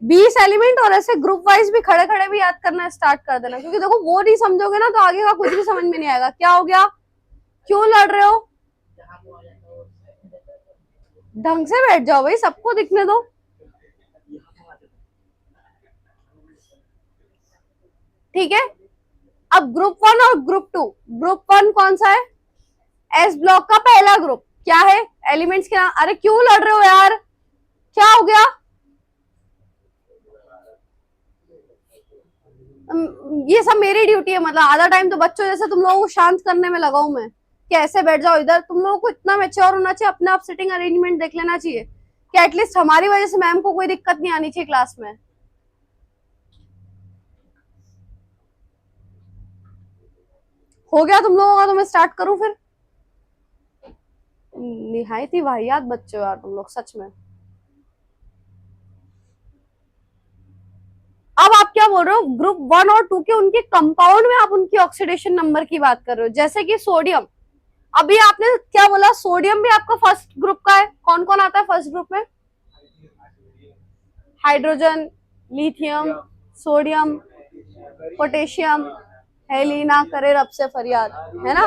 20 एलिमेंट, और ऐसे ग्रुप वाइज भी खड़े खड़े भी याद करना स्टार्ट कर देना, क्योंकि देखो वो नहीं समझोगे ना तो आगे का कुछ भी समझ में नहीं आएगा। क्या हो गया? क्यों लड़ रहे हो? ढंग से बैठ जाओ भाई, सबको दिखने दो। ठीक है, अब ग्रुप 1 और ग्रुप 2, ग्रुप 1 कौन सा है? एस ब्लॉक का पहला ग्रुप क्या है? एलिमेंट्स के नाम। अरे क्यों लड़ रहे हो यार, क्या हो गया? ये सब मेरी ड्यूटी है, मतलब आधा टाइम तो बच्चों जैसे तुम लोगों को शांत करने में लगाऊं मैं कि ऐसे बैठ जाओ इधर। तुम लोगों को इतना मैच्योर होना चाहिए, अपने आप सिटिंग अरेंजमेंट देख लेना चाहिए कि एटलीस्ट हमारी वजह से मैम को कोई दिक्कत नहीं आनी चाहिए क्लास में। हो गया तुम लोगों का? तो मैं स्टार्ट करूं फिर? निहायत ही वाहियात बच्चे हो यार तुम लोग, सच में। अब आप क्या बोल रहे हो, ग्रुप 1 और 2 के उनके कंपाउंड में आप उनकी ऑक्सीडेशन नंबर की बात कर रहे हो, जैसे कि सोडियम। अभी आपने क्या बोला, सोडियम भी आपका फर्स्ट ग्रुप का है। कौन कौन आता है फर्स्ट ग्रुप में? हाइड्रोजन, लिथियम, सोडियम, पोटेशियम, हेलिना, करे रब से फरियाद, है ना,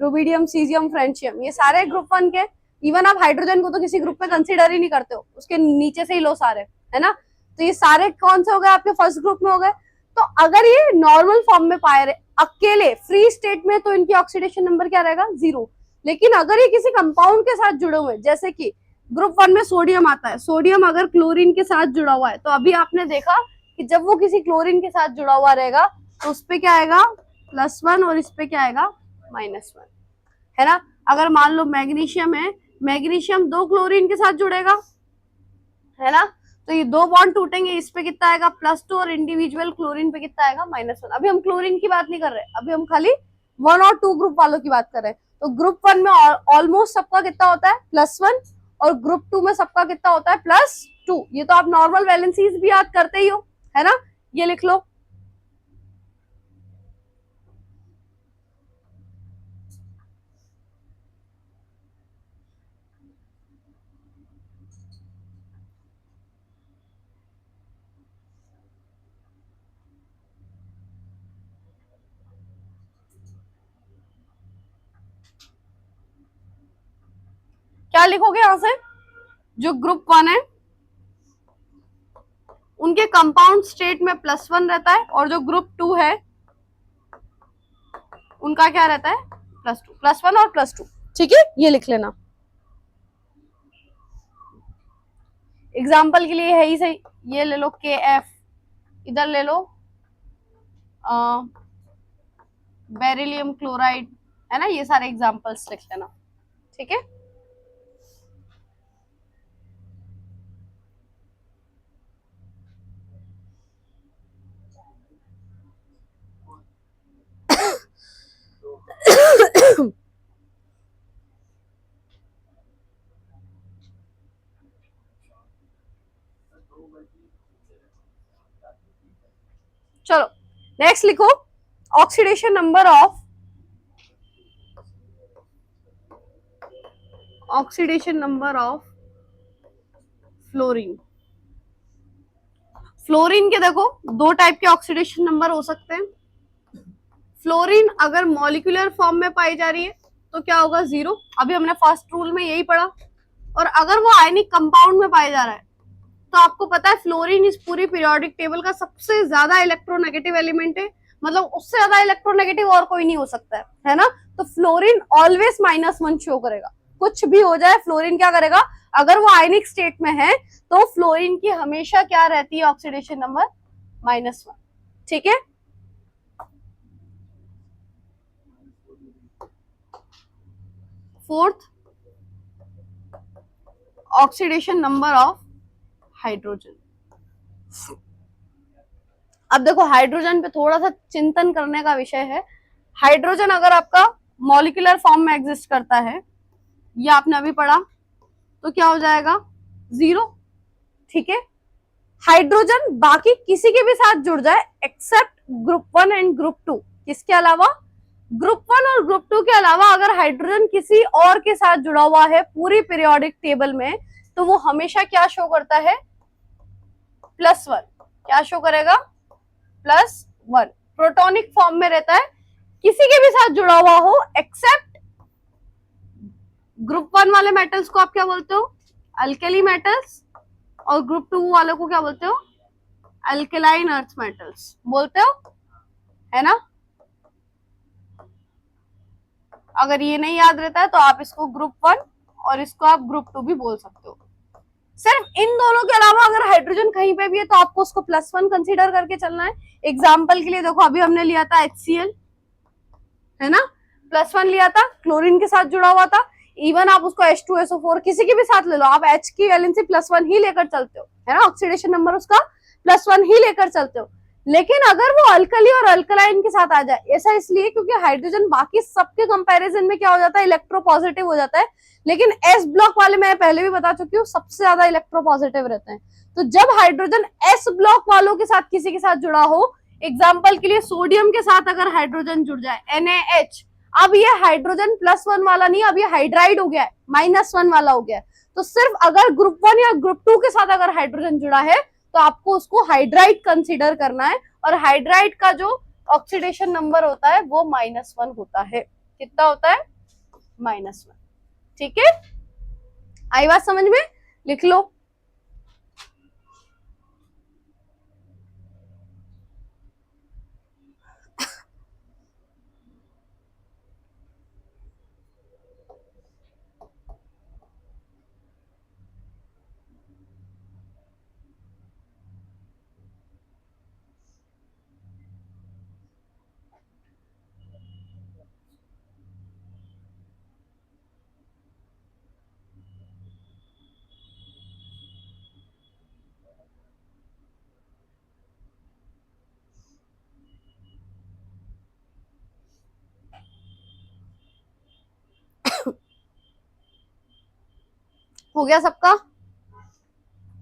रुबिडियम, सीजियम, फ्रेंशियम, ये सारे ग्रुप 1 के। इवन आप हाइड्रोजन को तो किसी ग्रुप में कंसीडर ही नहीं करते हो, उसके नीचे से ही लो सारे, है ना। तो ये सारे कौन से हो गए आपके फर्स्ट ग्रुप में हो गए। तो अगर ये नॉर्मल फॉर्म में पाए रहे अकेले फ्री स्टेट में, तो इनकी ऑक्सीडेशन नंबर क्या रहेगा? 0। लेकिन अगर ये किसी कंपाउंड के साथ जुड़े हुए, जैसे कि ग्रुप 1 में सोडियम आता है, सोडियम अगर क्लोरीन के साथ जुड़ा हुआ है, तो अभी आपने देखा कि जब वो किसी क्लोरीन के साथ जुड़ा हुआ रहेगा तो उस पे क्या आएगा? +1, और इस पे क्या आएगा? -1, है ना। अगर मान लो मैग्नीशियम है, मैग्नीशियम 2 क्लोरीन के साथ जुड़ेगा, है ना, तो ये 2 बॉन्ड टूटेंगे, इस पे कितना आएगा? +2, और इंडिविजुअल क्लोरीन पे कितना आएगा? -1। अभी हम क्लोरीन की बात नहीं कर रहे, अभी हम खाली 1 और 2 ग्रुप वालों की बात कर रहे हैं। तो ग्रुप 1 में ऑलमोस्ट सबका कितना होता है? +1, और ग्रुप 2 में सबका कितना होता है? +2। ये तो आप नॉर्मल वैलेंसीज भी याद करते ही हो, है ना। ये लिख लो। क्या लिखोगे यहां से? जो ग्रुप 1 है उनके कंपाउंड स्टेट में +1 रहता है, और जो ग्रुप 2 है उनका क्या रहता है? +2, +1 और +2। ठीक है, ये लिख लेना। एग्जाम्पल के लिए है ही सही, ये ले लो KF, इधर ले लो बेरिलियम क्लोराइड, है ना। ये सारे एग्जाम्पल्स लिख लेना, ठीक है। चलो नेक्स्ट लिखो, oxidation number of fluorine. Fluorine के देखो 2 टाइप के ऑक्सीडेशन नंबर हो सकते हैं। फ्लोरीन अगर मॉलिक्यूलर फॉर्म में पाई जा रही है तो क्या होगा? 0। अभी हमने फर्स्ट रूल में यही पढ़ा। और अगर वो आयनिक कंपाउंड में पाया जा रहा है, तो आपको पता है फ्लोरीन इस पूरी पीरियोडिक टेबल का सबसे ज्यादा इलेक्ट्रोनेगेटिव एलिमेंट है, मतलब उससे ज्यादा इलेक्ट्रोनेगेटिव और कोई नहीं हो सकता है ना। तो फ्लोरीन ऑलवेज -1 शो करेगा, कुछ भी हो जाए फ्लोरीन क्या करेगा? अगर वो आयनिक स्टेट में है तो फ्लोरीन की हमेशा क्या रहती है? ऑक्सीडेशन नंबर -1, ठीक है। Fourth, oxidation number of hydrogen. अब देखो हाइड्रोजन पे थोड़ा सा चिंतन करने का विषय है। हाइड्रोजन अगर आपका मॉलिक्यूलर फॉर्म में एग्जिस्ट करता है, ये आपने अभी पढ़ा, तो क्या हो जाएगा? 0, ठीक है। हाइड्रोजन बाकी किसी के भी साथ जुड़ जाए एक्सेप्ट ग्रुप 1 एंड ग्रुप 2, किसके अलावा? ग्रुप 1 और ग्रुप 2 के अलावा अगर हाइड्रोजन किसी और के साथ जुड़ा हुआ है पूरी पीरियोडिक टेबल में, तो वो हमेशा क्या शो करता है? +1। क्या शो करेगा? +1। प्रोटोनिक फॉर्म में रहता है, किसी के भी साथ जुड़ा हुआ हो एक्सेप्ट ग्रुप 1 वाले मेटल्स को आप क्या बोलते हो? अल्केली मेटल्स, और ग्रुप 2 वालों को क्या बोलते हो? अल्केलाइन अर्थ मेटल्स बोलते हो, है ना? अगर ये नहीं याद रहता है तो आप इसको ग्रुप 1 और इसको आप ग्रुप 2 भी बोल सकते हो। सिर्फ इन दोनों के अलावा अगर हाइड्रोजन कहीं पे भी है तो आपको उसको +1 कंसीडर करके चलना है। एग्जाम्पल के लिए देखो, अभी हमने लिया था HCl, है ना, +1 लिया था, क्लोरीन के साथ जुड़ा हुआ था। इवन आप उसको H2SO4 किसी के भी साथ ले लो, आप H की वैलेंसी +1 ही लेकर चलते हो, है ना, ऑक्सीडेशन नंबर उसका +1 ही लेकर चलते हो। लेकिन अगर वो अल्कली और अल्कलाइन के साथ आ जाए, ऐसा इसलिए क्योंकि हाइड्रोजन बाकी सबके कंपैरिजन में क्या हो जाता है, इलेक्ट्रोपॉजिटिव हो जाता है, लेकिन एस ब्लॉक वाले मैं पहले भी बता चुकी हूँ सबसे ज्यादा इलेक्ट्रोपॉजिटिव रहते हैं। तो जब हाइड्रोजन एस ब्लॉक वालों के साथ किसी के साथ जुड़ा हो, एग्जाम्पल के लिए सोडियम के साथ अगर हाइड्रोजन जुड़ जाए NaH, अब ये हाइड्रोजन +1 वाला नहीं, अब ये हाइड्राइड हो गया है, -1 वाला हो गया है। तो सिर्फ अगर ग्रुप 1 या ग्रुप 2 के साथ अगर हाइड्रोजन जुड़ा है तो आपको उसको हाइड्राइड कंसीडर करना है, और हाइड्राइड का जो ऑक्सीडेशन नंबर होता है वो -1 होता है। कितना होता है? -1। ठीक है, आई बात समझ में? लिख लो। हो गया सबका?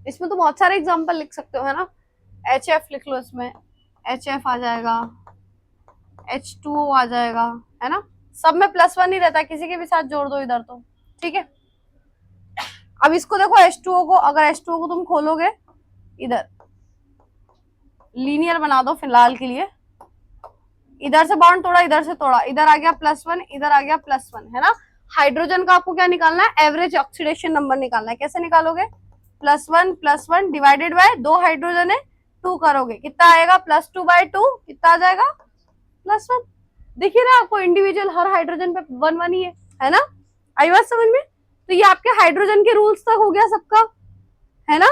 इसमें तो बहुत सारे एग्जांपल लिख सकते हो, है ना। HF लिख लो, इसमें HF आ जाएगा, H2O आ जाएगा, है ना। सब में +1 ही रहता है, किसी के भी साथ जोड़ दो इधर तो ठीक है। अब इसको देखो, H2O को, अगर H2O को तुम खोलोगे इधर, लीनियर बना दो फिलहाल के लिए, इधर से बॉन्ड तोड़ा, इधर से तोड़ा, इधर आ गया +1, इधर आ गया +1, है ना। हाइड्रोजन का आपको क्या निकालना है? एवरेज ऑक्सीडेशन नंबर निकालना है। कैसे निकालोगे? +1 डिवाइडेड बाय 2 हाइड्रोजन है 2 करोगे, कितना आएगा? +2/2, कितना आ जाएगा? +1। देखिए ना, आपको इंडिविजुअल हर हाइड्रोजन पे 1 ही है ना। आई बात समझ में? तो ये आपके हाइड्रोजन के रूल्स तक हो गया सबका, है ना।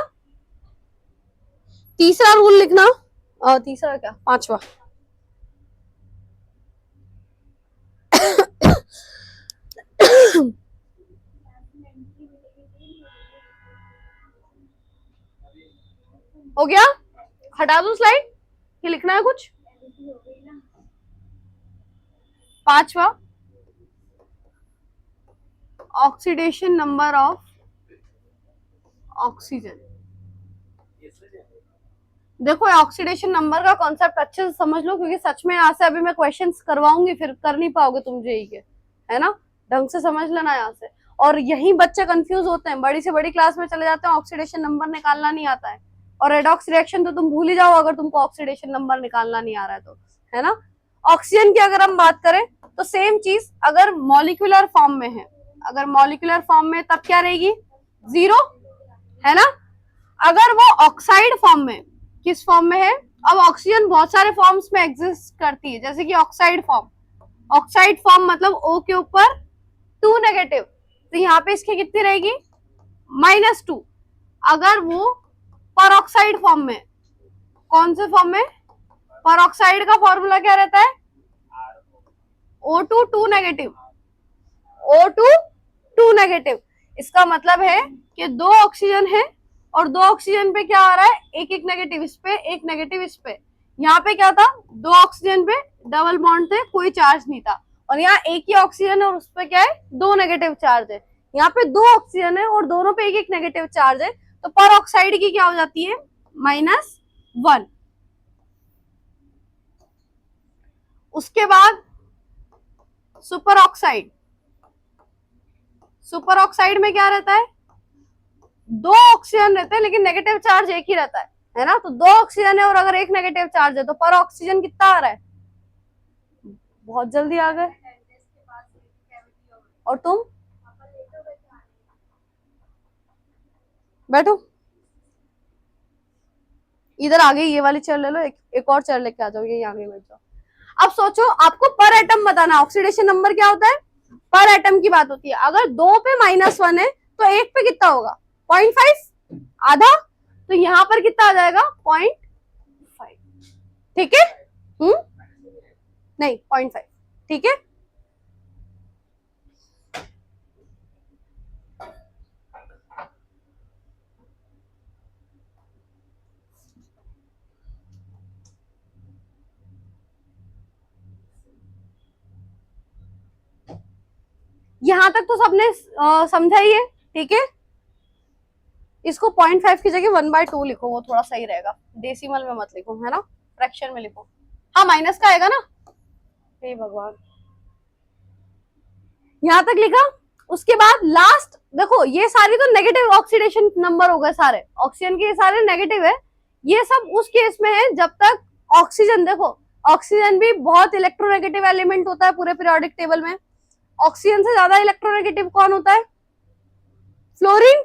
तीसरा रूल लिखना, तीसरा क्या, पांचवा। हो गया? हटा दूं स्लाइड, ये लिखना है कुछ? पांचवा, ऑक्सीडेशन नंबर ऑफ ऑक्सीजन। देखो, ऑक्सीडेशन नंबर का कॉन्सेप्ट अच्छे से समझ लो, क्योंकि सच में यहाँ से अभी मैं क्वेश्चंस करवाऊंगी, फिर कर नहीं पाओगे तुम जेई के, है ना। ढंग से समझ लेना यहाँ से। और यही बच्चे कंफ्यूज होते हैं, बड़ी से बड़ी क्लास में चले जाते हैं, ऑक्सीडेशन नंबर निकालना नहीं आता है, और रेडॉक्स रिएक्शन तो तुम भूल ही जाओ अगर तुमको ऑक्सीडेशन नंबर निकालना नहीं आ रहा है तो, है ना। ऑक्सीजन की अगर हम बात करें तो सेम चीज अगर मॉलिक्यूलर फॉर्म में है, अगर मॉलिक्यूलर फॉर्म में तब क्या रहेगी? 0, है ना। अगर वो ऑक्साइड फॉर्म में, किस फॉर्म में है? अब ऑक्सीजन बहुत सारे फॉर्म्स में एग्जिस्ट करती है, जैसे कि ऑक्साइड फॉर्म, ऑक्साइड फॉर्म मतलब O के ऊपर 2 नेगेटिव, तो यहाँ पे इसकी कितनी रहेगी? -2। अगर वो परऑक्साइड फॉर्म में, कौन से फॉर्म में? परऑक्साइड का फॉर्मूला क्या रहता है? O2 2 negative, O2 2 negative. इसका मतलब है कि 2 ऑक्सीजन है और 2 ऑक्सीजन पे क्या आ रहा है? एक एक नेगेटिव इस पे, एक नेगेटिव इस पे। यहाँ पे क्या था? 2 ऑक्सीजन पे डबल बॉन्ड थे, कोई चार्ज नहीं था, और यहाँ एक ही ऑक्सीजन है और उस पे क्या है? 2 नेगेटिव चार्ज है। यहाँ पे 2 ऑक्सीजन है और दोनों पे एक एक नेगेटिव चार्ज है, तो पर ऑक्साइड की क्या हो जाती है? -1। उसके बाद सुपर ऑक्साइड, सुपर ऑक्साइड में क्या रहता है? 2 ऑक्सीजन रहते हैं लेकिन नेगेटिव चार्ज एक ही रहता है ना। तो 2 ऑक्सीजन है और अगर एक नेगेटिव चार्ज है तो पर ऑक्सीजन कितना आ रहा है? बहुत जल्दी आ गए। और तुम? बैठो, इधर आगे ये वाली चेयर ले लो, एक और चेयर लेके आ जाओ, ये आगे बैठ जाओ। अब सोचो, आपको पर एटम बताना, ऑक्सीडेशन नंबर क्या होता है, पर एटम की बात होती है। अगर 2 पे -1 है तो 1 पे कितना होगा, 0.5, आधा, तो यहां पर कितना आ जाएगा, 0.5। ठीक है, नहीं 0.5, ठीक है। यहां तक तो सबने समझा ही है, ठीक है। इसको 0.5 की जगह 1/2 लिखो, वो थोड़ा सही रहेगा, डेसिमल में मत लिखो, है ना, फ्रैक्शन में लिखो। हाँ माइनस का आएगा ना, हे भगवान, यहां तक लिखा। उसके बाद लास्ट देखो, ये सारी तो नेगेटिव ऑक्सीडेशन नंबर हो गए सारे, ऑक्सीजन के सारे नेगेटिव है। ये सब उस केस में है जब तक ऑक्सीजन, देखो ऑक्सीजन भी बहुत इलेक्ट्रोनेगेटिव एलिमेंट होता है पूरे पीरियोडिक टेबल में। ऑक्सीजन से ज्यादा इलेक्ट्रोनेगेटिव कौन होता है, फ्लोरीन,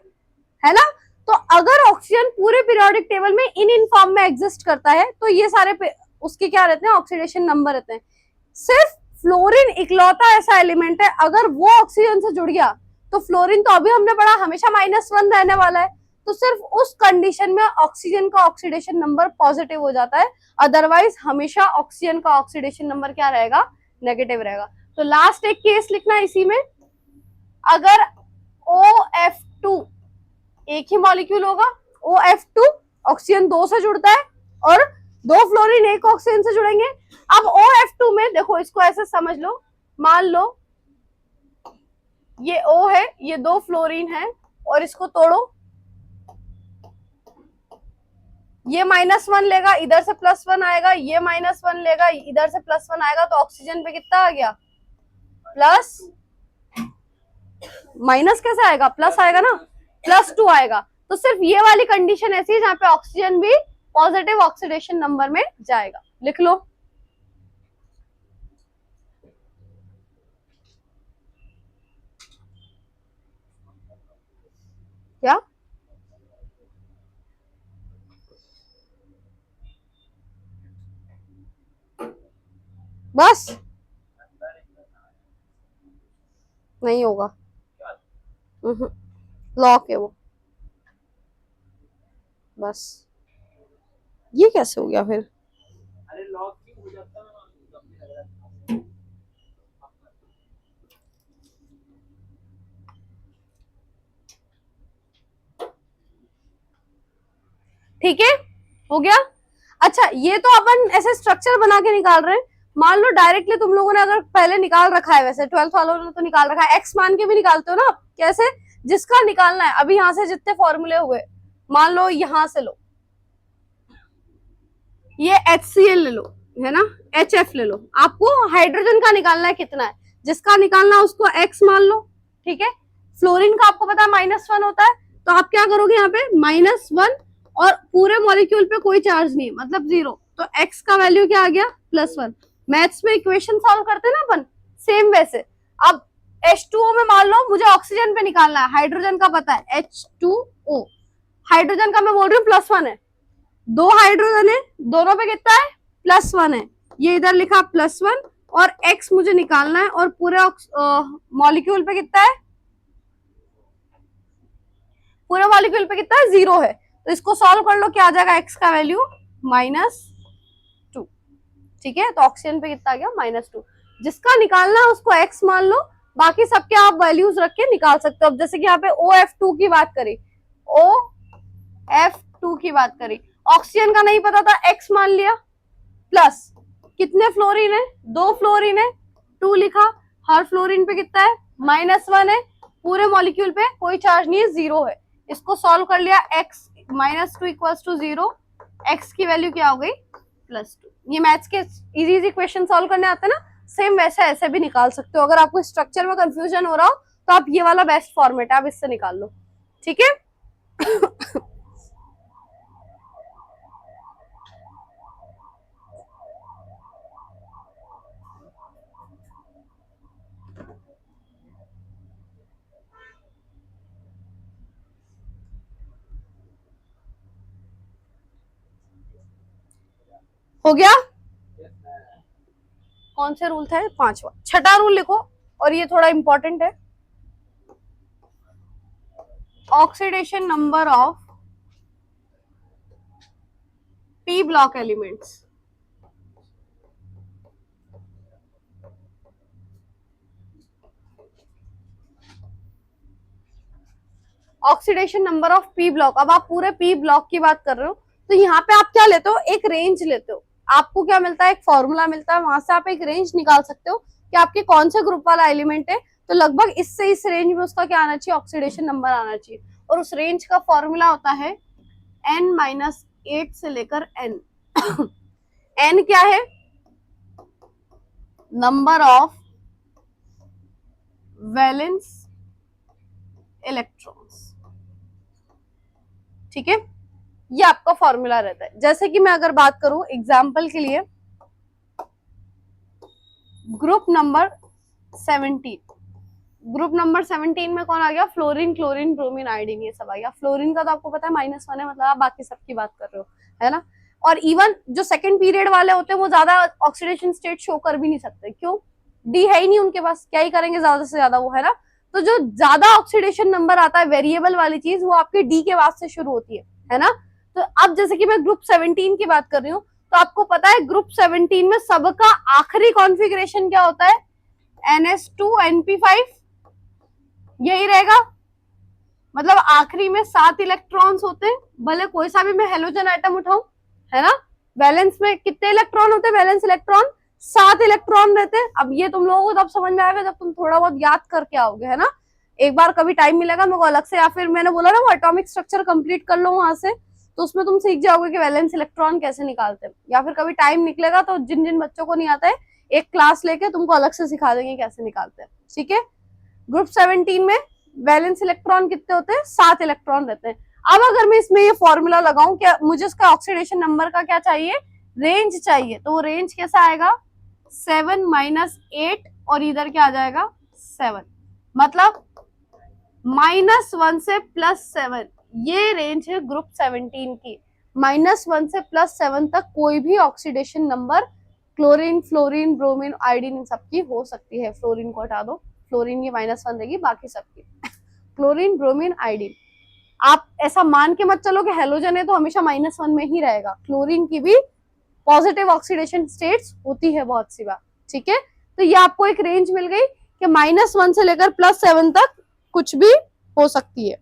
है ना। तो अगर ऑक्सीजन पूरे पीरियोडिक टेबल में इन फॉर्म में एग्जिस्ट करता है तो ये सारे उसके क्या रहते हैं, ऑक्सीडेशन नंबर रहते हैं। सिर्फ फ्लोरीन इकलौता ऐसा एलिमेंट है, अगर वो ऑक्सीजन से जुड़ गया तो फ्लोरीन तो अभी हमने पढ़ा हमेशा -1 रहने वाला है, तो सिर्फ उस कंडीशन में ऑक्सीजन का ऑक्सीडेशन नंबर पॉजिटिव हो जाता है, अदरवाइज हमेशा ऑक्सीजन का ऑक्सीडेशन नंबर क्या रहेगा, नेगेटिव रहेगा। तो लास्ट एक केस लिखना इसी में, अगर OF2 एक ही मॉलिक्यूल होगा, OF2 ऑक्सीजन 2 से जुड़ता है और 2 फ्लोरीन एक ऑक्सीजन से जुड़ेंगे। अब OF2 में देखो, इसको ऐसे समझ लो, मान लो ये O है, ये 2 फ्लोरीन है, और इसको तोड़ो, ये -1 लेगा, इधर से +1 आएगा, ये -1 लेगा, इधर से +1 आएगा, तो ऑक्सीजन पे कितना आ गया, प्लस, माइनस कैसे आएगा, प्लस आएगा ना, +2 आएगा। तो सिर्फ ये वाली कंडीशन ऐसी है जहां पे ऑक्सीजन भी पॉजिटिव ऑक्सीडेशन नंबर में जाएगा, लिख लो। क्या, बस नहीं होगा, लॉक है वो, बस ये कैसे हो गया फिर, अरे लॉक क्यों हो जाता है, कब भी लग रहा है। ठीक है, हो गया। अच्छा, ये तो अपन ऐसे स्ट्रक्चर बना के निकाल रहे हैं, मान लो डायरेक्टली तुम लोगों ने अगर पहले निकाल रखा है, वैसे 12th वालों ने तो निकाल रखा है, एक्स मान के भी निकालते हो ना, कैसे, जिसका निकालना है अभी यहाँ से जितने फॉर्मूले हुए, मान लो यहां से लो, ये HCl ले लो, है ना, HF ले लो, आपको हाइड्रोजन का निकालना है कितना है, जिसका निकालना है उसको x मान लो, ठीक है। फ्लोरीन का आपको पता है -1 होता है, तो आप क्या करोगे यहाँ पे -1, और पूरे मॉलिक्यूल पे कोई चार्ज नहीं है, मतलब 0, तो x का वैल्यू क्या आ गया, +1। मैथ्स में इक्वेशन सॉल्व करते हैं ना अपन, सेम वैसे। अब H2O में मान लो मुझे ऑक्सीजन पे निकालना है, हाइड्रोजन का पता है H2O, हाइड्रोजन का मैं बोल रही हूँ +1 है, 2 हाइड्रोजन है, दोनों पे कितना है, +1 है, ये इधर लिखा +1, और x मुझे निकालना है, और पूरे मॉलिक्यूल पे कितना है, पूरे मॉलिक्यूल पे कितना है, 0 है, तो इसको सॉल्व कर लो, क्या आ जाएगा, x का वैल्यू -2, ठीक है। तो ऑक्सीजन पे कितना आ गया, -2, जिसका निकालना है उसको x मान लो, बाकी सबके आप वैल्यूज रख के निकाल सकते हो। अब जैसे कि यहाँ पे OF2 की बात करी, OF2 की बात करी, ऑक्सीजन का नहीं पता था, x मान लिया, प्लस कितने फ्लोरीन है, 2 फ्लोरीन है, 2 लिखा, हर फ्लोरीन पे कितना है, -1 है, पूरे मॉलिक्यूल पे कोई चार्ज नहीं है, 0 है, इसको सॉल्व कर लिया, x -2 = 0, x की वैल्यू क्या हो गई, +2। ये मैथ्स के इजी इजी क्वेश्चन सॉल्व करने आते हैं ना, सेम वैसे ऐसे भी निकाल सकते हो। अगर आपको स्ट्रक्चर में कंफ्यूजन हो रहा हो तो आप ये वाला बेस्ट फॉर्मेट है, आप इससे निकाल लो, ठीक है। हो गया? Yes, ma'am. कौन से रूल थे? पांचवा। छठा रूल लिखो, और ये थोड़ा इंपॉर्टेंट है। Oxidation number of P block elements. Oxidation number of P block. अब आप पूरे पी ब्लॉक की बात कर रहे हो, तो यहाँ पे आप क्या लेते हो? एक रेंज लेते हो। आपको क्या मिलता है? एक फॉर्मूला मिलता है, वहां से आप एक रेंज निकाल सकते हो कि आपके कौन से ग्रुप वाला एलिमेंट है। तो लगभग इससे इस रेंज में उसका क्या आना चाहिए? ऑक्सीडेशन नंबर आना चाहिए। और उस रेंज का फॉर्मूला होता है n-8 से लेकर n। n क्या है? Number of valence electrons. ठीक है, ये आपका फॉर्मूला रहता है। जैसे कि मैं अगर बात करूं एग्जाम्पल के लिए, ग्रुप नंबर 17, ग्रुप नंबर 17 में कौन आ गया? फ्लोरीन, क्लोरीन, ब्रोमीन, आयोडीन, ये सब आ गया। फ्लोरीन का तो आपको पता है -1 है, मतलब आप बाकी सबकी बात कर रहे हो, है ना। और इवन जो सेकंड पीरियड वाले होते हैं वो ज्यादा ऑक्सीडेशन स्टेट शो कर भी नहीं सकते। क्यों? डी है ही नहीं उनके पास, क्या ही करेंगे ज्यादा से ज्यादा वो, है ना। तो जो ज्यादा ऑक्सीडेशन नंबर आता है वेरिएबल वाली चीज, वो आपके डी के बाद से शुरू होती है ना। तो अब जैसे कि मैं ग्रुप 17 की बात कर रही हूँ, तो आपको पता है ग्रुप 17 में सबका आखिरी कॉन्फ़िगरेशन क्या होता है? NH2NP5, यही रहेगा। मतलब आखिरी में 7 इलेक्ट्रॉन्स होते हैं, भले कोई सा भी मैं हेलोजन आइटम उठाऊं, है ना। वैलेंस में कितने इलेक्ट्रॉन होते हैं? वैलेंस इलेक्ट्रॉन 7 इलेक्ट्रॉन रहते हैं। अब ये तुम लोगों को तब समझ में आएगा जब तुम थोड़ा बहुत याद करके आओगे, है ना। एक बार कभी टाइम मिलेगा मेरे को अलग से, या फिर मैंने बोला ना वो एटॉमिक स्ट्रक्चर कंप्लीट कर लो वहां से, तो उसमें तुम सीख जाओगे कि वैलेंस इलेक्ट्रॉन कैसे निकालते हैं। या फिर कभी टाइम निकलेगा तो जिन जिन बच्चों को नहीं आता है, एक क्लास लेके तुमको अलग से सिखा देंगे कैसे निकालते हैं। ठीक है, ग्रुप 17 में वैलेंस इलेक्ट्रॉन कितने होते हैं? 7 इलेक्ट्रॉन रहते हैं। अब अगर मैं इसमें ये फॉर्मूला लगाऊं, क्या मुझे उसका ऑक्सीडेशन नंबर का क्या चाहिए? रेंज चाहिए। तो वो रेंज कैसा आएगा? 7 - 8, और इधर क्या आ जाएगा? 7। मतलब -1 से +7, ये रेंज है ग्रुप 17 की। -1 से +7 तक कोई भी oxidation number chlorine, fluorine, bromine, iodine, इन सबकी हो सकती है। फ्लोरीन को हटा दो, फ्लोरीन की -1 रहेगी, बाकी सबकी क्लोरीन, ब्रोमीन, आयोडीन। आप ऐसा मान के मत चलो कि हेलोजन है तो हमेशा -1 में ही रहेगा। क्लोरीन की भी पॉजिटिव ऑक्सीडेशन स्टेट्स होती है बहुत सी बार। ठीक है, तो ये आपको एक रेंज मिल गई कि -1 से लेकर +7 तक कुछ भी हो सकती है।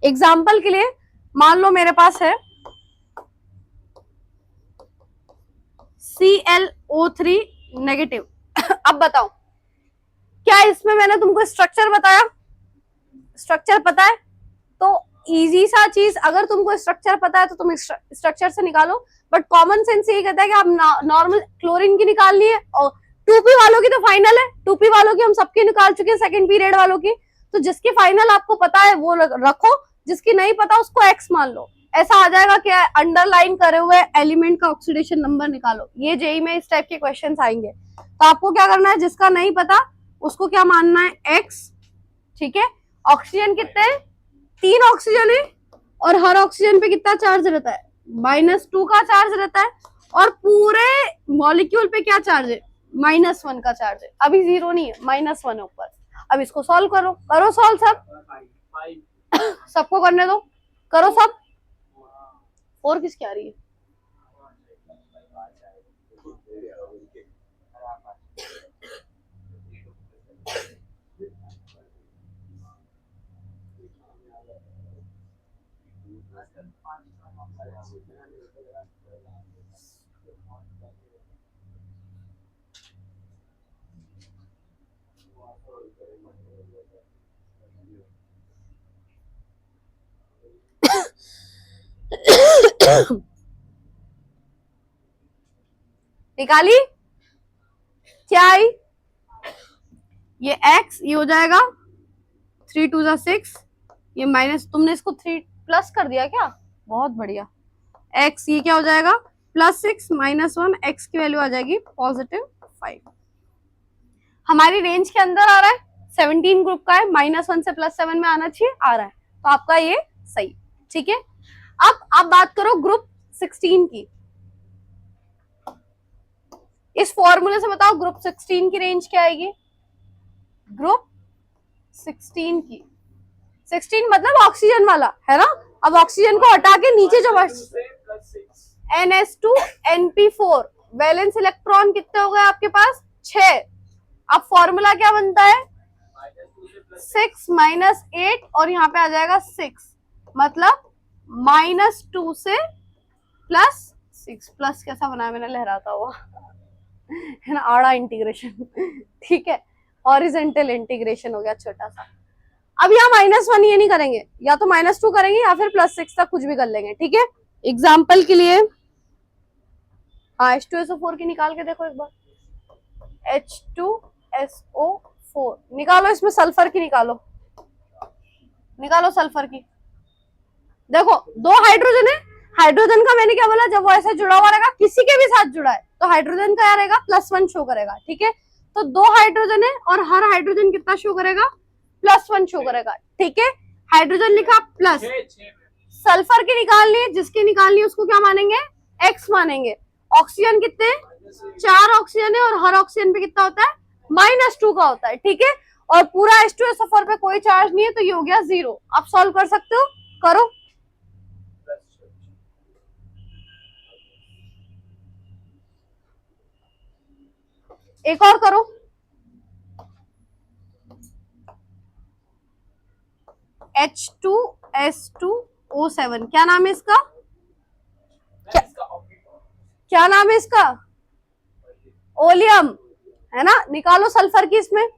एग्जाम्पल के लिए मान लो मेरे पास है ClO3 नेगेटिव। अब बताओ, क्या इसमें मैंने तुमको स्ट्रक्चर बताया? स्ट्रक्चर पता है तो इजी सा चीज, अगर तुमको स्ट्रक्चर पता है तो तुम स्ट्रक्चर से निकालो। बट कॉमन सेंस यही कहता है कि आप नॉर्मल क्लोरीन की निकालनी है, और 2p वालों की तो फाइनल है। 2p वालों की हम सबकी निकाल चुके हैं, सेकंड पीरियड वालों की। तो जिसकी फाइनल आपको पता है वो रखो, जिसकी नहीं पता उसको x मान लो। ऐसा आ जाएगा कि अंडरलाइन करे हुए एलिमेंट का ऑक्सीडेशन नंबर निकालो। ये जेई में इस टाइप के क्वेश्चन आएंगे। तो आपको क्या करना है? जिसका नहीं पता उसको क्या मानना है? x। ठीक है, ऑक्सीजन कितने हैं? 3 ऑक्सीजन है, और हर ऑक्सीजन पे कितना चार्ज रहता है? -2 का चार्ज रहता है। और पूरे मॉलिक्यूल पे क्या चार्ज है? -1 का चार्ज है। अभी 0 नहीं है, -1 है ऊपर। अब इसको सॉल्व करो, करो सॉल्व सब, 5 सबको करने दो, करो सब। और किसकी आ रही है? निकाली? क्या आई? ये x, ये हो जाएगा 3 2 6, ये माइनस, तुमने इसको 3 प्लस कर दिया क्या? बहुत बढ़िया। x ये क्या हो जाएगा? +6 -1, x की वैल्यू आ जाएगी +5। हमारी रेंज के अंदर आ रहा है, 17 ग्रुप का है, -1 से +7 में आना चाहिए, आ रहा है, तो आपका ये सही। ठीक है, अब आप बात करो ग्रुप 16 की, इस फॉर्मूले से बताओ ग्रुप 16 की रेंज क्या आएगी? ग्रुप 16 की, 16 मतलब ऑक्सीजन वाला है ना। अब ऑक्सीजन को हटा के नीचे जो NH2 NP4 वैलेंस इलेक्ट्रॉन कितने हो गए आपके पास? 6। अब फॉर्मूला क्या बनता है? 6 माइनस 8 और यहाँ पे आ जाएगा 6, मतलब -2 से +6। प्लस कैसा बनाया मैंने? लहराता हुआ है ना, आड़ा इंटीग्रेशन ठीक है, हॉरिजॉन्टल इंटीग्रेशन हो गया छोटा सा। अब यहाँ -1 ये नहीं करेंगे, या तो -2 करेंगे या फिर +6 तक कुछ भी कर लेंगे, ठीक है। एग्जाम्पल के लिए H2SO4 की निकाल के देखो एक बार, H2SO4 निकालो, इसमें सल्फर की निकालो, निकालो सल्फर की। देखो 2 हाइड्रोजन है, हाइड्रोजन का मैंने क्या बोला, जब वो ऐसे जुड़ा हुआ रहेगा, किसी के भी साथ जुड़ा है तो हाइड्रोजन का क्या रहेगा? +1 शो करेगा, ठीक है। तो 2 हाइड्रोजन है और हर हाइड्रोजन कितना शो करेगा? +1 शो करेगा, ठीक है। हाइड्रोजन लिखा प्लस, सल्फर की निकालनी है, जिसकी निकालनी है उसको क्या मानेंगे? X मानेंगे। ऑक्सीजन कितने? 4 ऑक्सीजन है और हर ऑक्सीजन पे कितना होता है? -2 का होता है, ठीक है। और पूरा H2SO4 पे कोई चार्ज नहीं है तो ये हो गया 0। आप सॉल्व कर सकते हो, करो। एक और करो, H2S2O7 क्या नाम है इसका? क्या नाम है इसका? ओलियम, है ना। निकालो सल्फर की इसमें,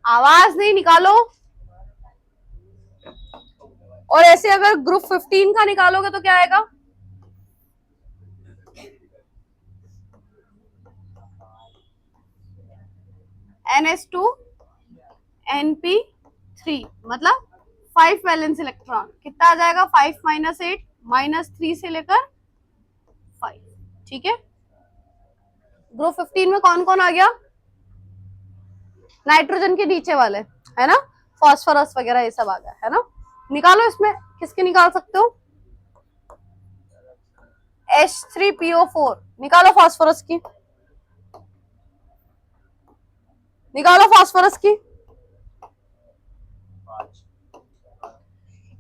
आवाज नहीं, निकालो। और ऐसे अगर ग्रुप 15 का निकालोगे तो क्या आएगा? NH2 NP3 मतलब 5 वैलेंस इलेक्ट्रॉन, कितना आ जाएगा? 5 - 8 -3 से लेकर 5, ठीक है। ग्रुप 15 में कौन कौन आ गया? नाइट्रोजन के नीचे वाले, है ना, फास्फोरस वगैरह ये सब आ गया, है ना। निकालो इसमें, किसके निकाल सकते हो? H3PO4 निकालो, फास्फोरस की निकालो, फास्फोरस की।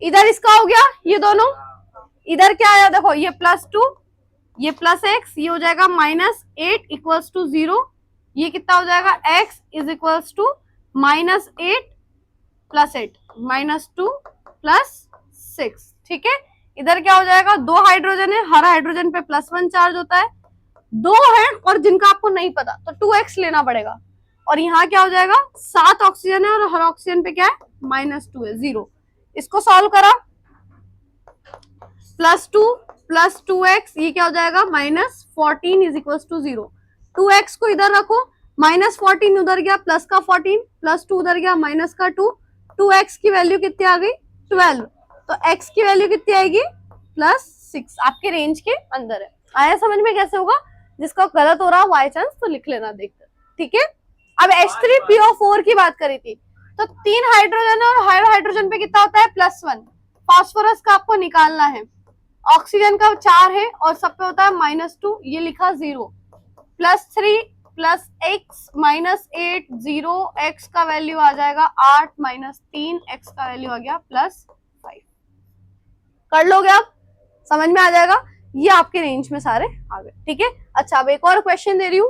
इधर इसका हो गया, ये दोनों। इधर क्या आया? देखो ये +2, ये +x, ये हो जाएगा -8 = 0। ये कितना हो जाएगा? x = -8 + 8 -2 + 6, ठीक है। इधर क्या हो जाएगा? 2 हाइड्रोजन है, हर हाइड्रोजन पे +1 चार्ज होता है, 2 है और जिनका आपको नहीं पता तो 2x लेना पड़ेगा। और यहाँ क्या हो जाएगा? 7 ऑक्सीजन है और हर ऑक्सीजन पे क्या है? -2 है, 0। इसको सॉल्व करा, +2 + 2x, ये क्या हो जाएगा? -14 = 0। 2x को इधर रखो, -14 उधर गया, प्लस का 14, +2 उधर गया, माइनस का 2, 2x की वैल्यू कितनी आ गई? 12। तो x की वैल्यू कितनी आएगी? +6, आपके रेंज के अंदर है। आया समझ में कैसे होगा? जिसका गलत हो रहा बाई चांस तो लिख लेना, देखकर, ठीक है। अब H3PO4 की बात करी थी, तो 3 हाइड्रोजन और हर हाइड्रोजन पे कितना होता है? +1। फास्फोरस का आपको निकालना है, ऑक्सीजन का 4 है और सब पे होता है -2, ये लिखा 0। +3 + x -8 0, x का वैल्यू आ जाएगा 8 -3, x का वैल्यू आ गया +5। कर लोगे आप? समझ में आ जाएगा? ये आपके रेंज में सारे आ गए, ठीक है। अच्छा, अब एक और क्वेश्चन दे रही हूं,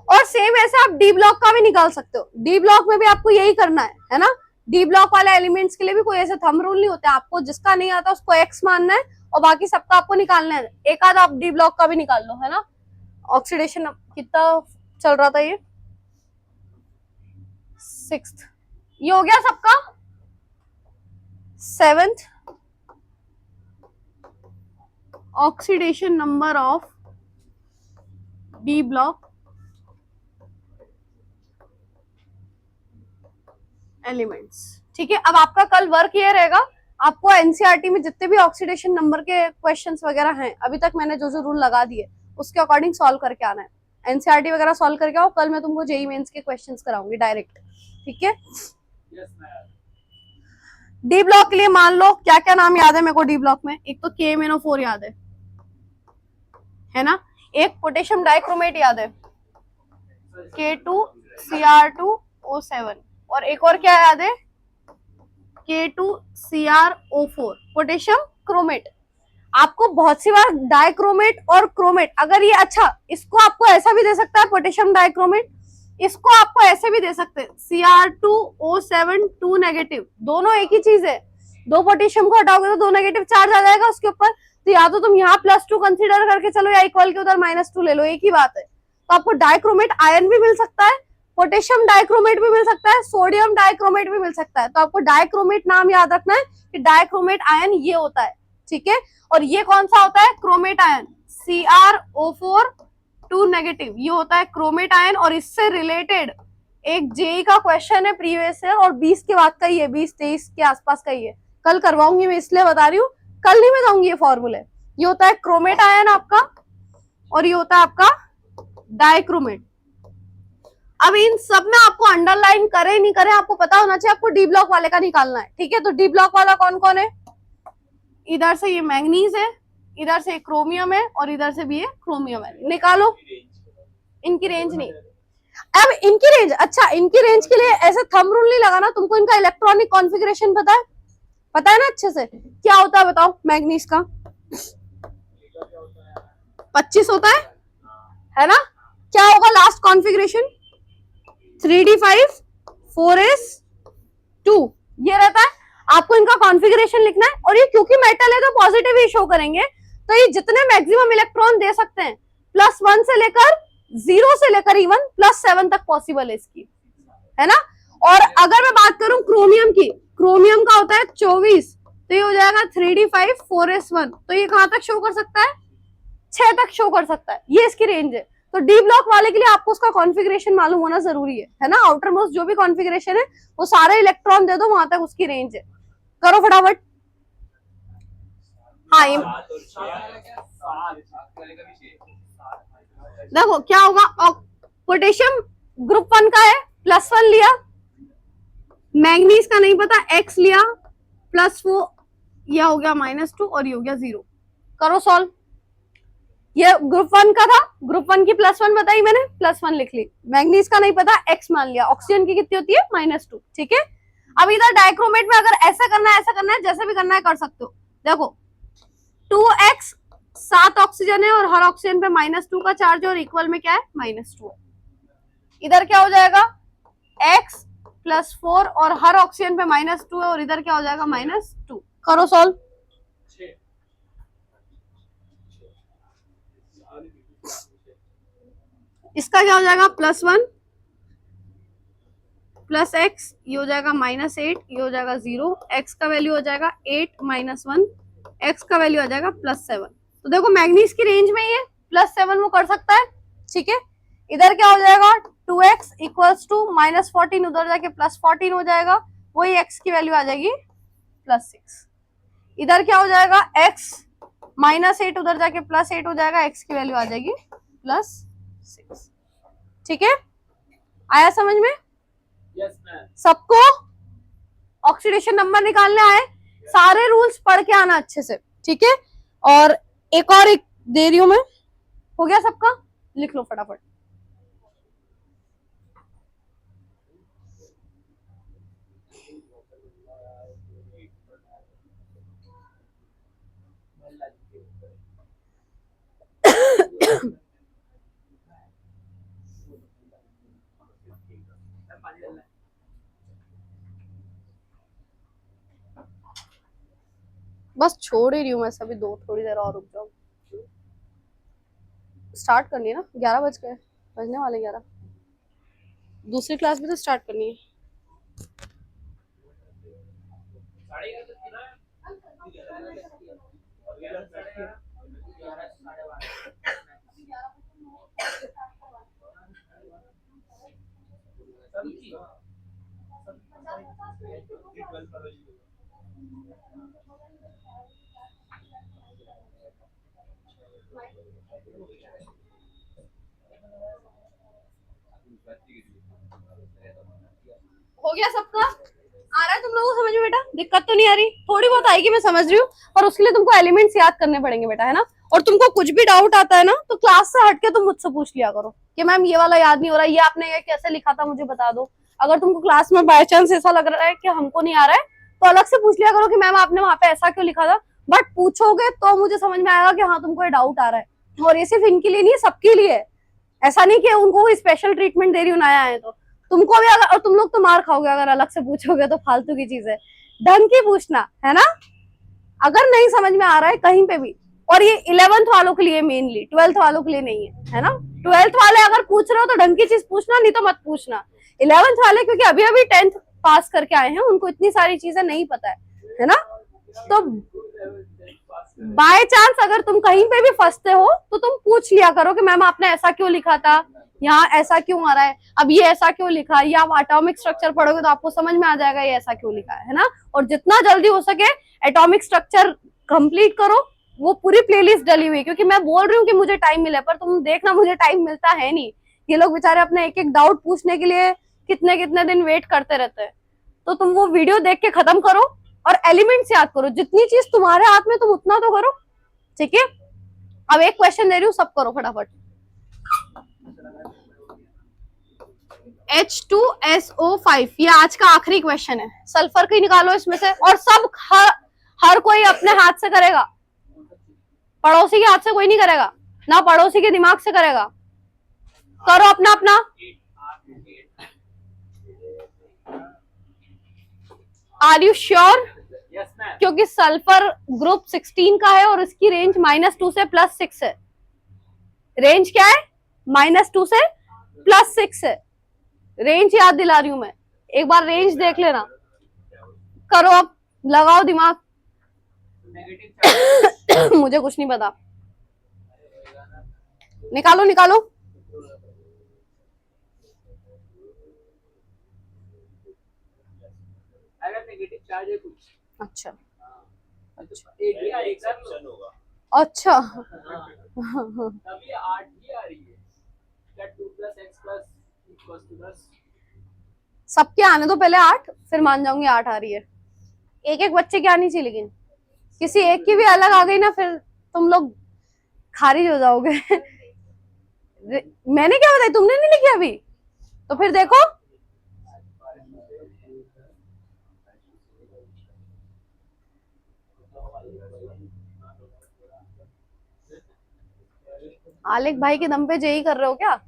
और सेम ऐसे आप डी ब्लॉक का भी निकाल सकते हो। डी ब्लॉक में भी आपको यही करना है ना। डी ब्लॉक वाले एलिमेंट्स के लिए भी कोई ऐसे थंब रूल नहीं होते, आपको जिसका नहीं आता उसको एक्स मानना है और बाकी सबका आपको निकालना है। एक आध आप डी ब्लॉक का भी निकाल लो, है ना। ऑक्सीडेशन कितना चल रहा था ये, 6th, ये हो गया सबका। 7th, oxidation number of D block elements. ठीक है, अब आपका कल वर्क ये रहेगा, आपको एनसीईआरटी में जितने भी ऑक्सीडेशन नंबर के क्वेश्चंस वगैरह हैं अभी तक मैंने जो जो रूल लगा दिए उसके अकॉर्डिंग सॉल्व करके आना है। एनसीईआरटी वगैरह सॉल्व करके आओ, कल मैं तुमको जेई मेंस के क्वेश्चंस कराऊंगी डायरेक्ट। ठीक है, डी ब्लॉक के लिए मान लो क्या क्या नाम याद है मेरे को डी ब्लॉक में। एक तो KMnO4 याद है ना। एक पोटेशियम डाइक्रोमेट याद है, K2Cr2O7, और एक और क्या याद है, K2Cr O4, पोटेशियम क्रोमेट। आपको बहुत सी बार डाइक्रोमेट और क्रोमेट, अगर ये अच्छा, इसको आपको ऐसा भी दे सकता है पोटेशियम डाइक्रोमेट, इसको आपको ऐसे भी दे सकते हैं Cr2O7 2 नेगेटिव, दोनों एक ही चीज है। दो पोटेशियम को हटाओगे तो दो नेगेटिव चार्ज आ जाएगा उसके ऊपर, तो या तो तुम यहाँ +2 कंसीडर करके चलो या इक्वल के उधर -2 ले लो, एक ही बात है। तो आपको डाइक्रोमेट आयन भी मिल सकता है, पोटेशियम डाइक्रोमेट भी मिल सकता है, सोडियम डाइक्रोमेट भी मिल सकता है। तो आपको डाइक्रोमेट नाम याद रखना है कि डाइक्रोमेट आयन ये होता है। ठीक है, और ये कौन सा होता है, क्रोमेट आयन, CrO4 2 नेगेटिव, ये होता है क्रोमेट आयन। और इससे रिलेटेड एक जेई का क्वेश्चन है प्रीवियस ईयर, और 20 के बाद का ही है, 20-23 के आसपास का ही है। कल करवाऊंगी मैं, इसलिए बता रही हूँ, कल नहीं बताऊंगी ये फॉर्मूले। ये होता है क्रोमेट आयन आपका, और ये होता है आपका डाइक्रोमेट। अब इन सब में आपको अंडरलाइन करे नहीं करे आपको पता होना चाहिए, आपको डी ब्लॉक वाले का निकालना है। ठीक है, तो डी ब्लॉक वाला कौन कौन है, इधर से ये मैंगनीज है, इधर से क्रोमियम है, और इधर से भी ये क्रोमियम है। निकालो, इनकी रेंज नहीं, अब इनकी रेंज, अच्छा इनकी रेंज के लिए ऐसे थंब रूल नहीं लगाना, तुमको इनका इलेक्ट्रॉनिक कॉन्फ़िगरेशन पता है, पता है ना अच्छे से। क्या होता है बताओ, मैग्नीज का 25 होता है ना। क्या होगा लास्ट कॉन्फ़िगरेशन, 3d5 4s2, ये रहता है। आपको इनका कॉन्फ़िगरेशन लिखना है, और ये क्योंकि मेटल है तो पॉजिटिव ही शो करेंगे, तो ये जितने मैक्सिमम इलेक्ट्रॉन दे सकते हैं +1 से लेकर 0 से लेकर इवन +7 तक पॉसिबल है इसकी, है ना। और अगर मैं बात करूं क्रोमियम की, क्रोमियम का होता है 24, तो ये हो जाएगा 3d5 4s1, तो ये कहां तक शो कर सकता है, 6 तक शो कर सकता है, ये इसकी रेंज है। तो डी ब्लॉक वाले के लिए आपको उसका कॉन्फ़िगरेशन मालूम होना जरूरी है ना। आउटर मोस्ट जो भी कॉन्फ़िगरेशन है वो सारे इलेक्ट्रॉन दे दो, वहां तक उसकी रेंज है। करो फटाफट। हाँ, देखो क्या होगा, पोटेशियम ग्रुप 1 का है, +1 लिया, मैग्नीज का नहीं पता, X लिया, +4, यह हो गया -2, और ये हो गया 0। करो सॉल्व। ये ग्रुप 1 का था, ग्रुप 1 की +1 बताई मैंने, +1 लिख ली, मैग्नीज का नहीं पता, X मान लिया, ऑक्सीजन की कितनी होती है -2। ठीक है, अब इधर डाइक्रोमेट में अगर ऐसा करना है, ऐसा करना है, जैसे भी करना है कर सकते हो। देखो 2x 7 ऑक्सीजन है, और हर ऑक्सीजन पे -2 का चार्ज है, और इक्वल में क्या है, -2 है। इधर क्या हो जाएगा, x +4, और हर ऑक्सीजन पे -2 है, और इधर क्या हो जाएगा, -2। करो सॉल्व। इसका क्या हो जाएगा, +1 +x, ये हो जाएगा -8, ये हो जाएगा 0, x का वैल्यू हो जाएगा 8 -1, x का वैल्यू आ जाएगा +7। तो देखो मैग्नीज की रेंज में ये +7 वो कर सकता है। ठीक है, इधर क्या हो जाएगा, 2x = -14, उधर जाके +14 हो जाएगा, वही x की वैल्यू आ जाएगी +6। इधर क्या हो जाएगा, x -8, उधर जाके +8 हो जाएगा, x की वैल्यू आ जाएगी +6। ठीक है, आया समझ में सबको। ऑक्सीडेशन नंबर निकालने आए, सारे रूल्स पढ़ के आना अच्छे से। ठीक है, और एक दे रही हूं मैं, हो गया सबका, लिख लो फटाफट। बस छोड़ ही रही हूँ मैं सभी, दो थोड़ी देर और रुक जाओ। स्टार्ट करनी है ना, 11 बज गए, बजने वाले 11। दूसरी क्लास भी तो स्टार्ट करनी है। हो गया सबका? आ रहा है तुम लोगों को समझ में बेटा? दिक्कत तो नहीं आ रही? थोड़ी बहुत आएगी, मैं समझ रही हूँ, पर उसके लिए तुमको एलिमेंट्स याद करने पड़ेंगे बेटा, है ना। और तुमको कुछ भी डाउट आता है ना तो क्लास से हटके तुम मुझसे पूछ लिया करो कि मैम ये वाला याद नहीं हो रहा, ये आपने ये कैसे लिखा था मुझे बता दो। अगर तुमको क्लास में बाय चांस ऐसा लग रहा है कि हमको नहीं आ रहा है तो अलग से पूछ लिया करो कि मैम आपने वहां पे ऐसा क्यों लिखा था। बट पूछोगे तो मुझे समझ में आएगा कि हाँ तुमको ये डाउट आ रहा है। और ये सिर्फ इनके लिए नहीं है, सबके लिए है। ऐसा नहीं कि उनको कोई स्पेशल ट्रीटमेंट दे रही हूँ नया है तो। तुमको भी अगर, और तुम लोग तो मार खाओगे अगर अलग से पूछोगे तो, फालतू की चीज है। ढंग की पूछना है ना। अगर नहीं समझ में आ रहा है कहीं पे भी, और ये 11th वालों के लिए मेनली, 12th वालों के लिए नहीं है ना। 12th वाले अगर पूछ रहे हो तो ढंग की चीज पूछना, नहीं तो मत पूछना। 11th वाले क्योंकि अभी अभी 10th पास करके आए हैं, उनको इतनी सारी चीजें नहीं पता है ना। तो बाय चांस अगर तुम कहीं पे भी फंसते हो तो तुम पूछ लिया करो कि मैम आपने ऐसा क्यों लिखा था, यहाँ ऐसा क्यों आ रहा है, अब ये ऐसा क्यों लिखा है। या आप एटॉमिक स्ट्रक्चर पढ़ोगे तो आपको समझ में आ जाएगा ये ऐसा क्यों लिखा है ना। और जितना जल्दी हो सके एटॉमिक स्ट्रक्चर कंप्लीट करो। वो पूरी प्लेलिस्ट डली हुई है, क्योंकि मैं बोल रही हूँ कि मुझे टाइम मिले, पर तुम देखना मुझे टाइम मिलता है नहीं। ये लोग बेचारे अपने एक एक डाउट पूछने के लिए कितने कितने दिन वेट करते रहते हैं। तो तुम वो वीडियो देख के खत्म करो और एलिमेंट्स याद करो। जितनी चीज तुम्हारे हाथ में तुम उतना तो करो, ठीक है। अब एक क्वेश्चन दे रही हूँ, सब करो फटाफट। H2SO5 ये आज का आखिरी क्वेश्चन है। सल्फर की निकालो इसमें से, और सब हर कोई अपने हाथ से करेगा, पड़ोसी के हाथ से कोई नहीं करेगा, ना पड़ोसी के दिमाग से करेगा। करो अपना अपना। Are you sure? क्योंकि सल्फर ग्रुप 16 का है और इसकी रेंज -2 से +6 है। रेंज क्या है? -2 से +6 है। रेंज याद दिला रही हूं मैं, एक बार रेंज देख लेना। करो अब, लगाओ दिमाग। मुझे कुछ नहीं पता, निकालो निकालो। अगर नेगेटिव चार्ज है कुछ, अच्छा अच्छा अच्छा। तभी 8 ही आ रही है क्या? 2 + x = 10। सबके आने दो पहले 8, फिर मान जाऊंगी 8 आ रही है। एक एक बच्चे की आनी चाहिए, लेकिन किसी एक की भी अलग आ गई ना फिर तुम लोग खारिज हो जाओगे। मैंने क्या बताया, तुमने नहीं लिखी अभी? तो फिर देखो, आलेख भाई के दम पे जेई कर रहे हो क्या?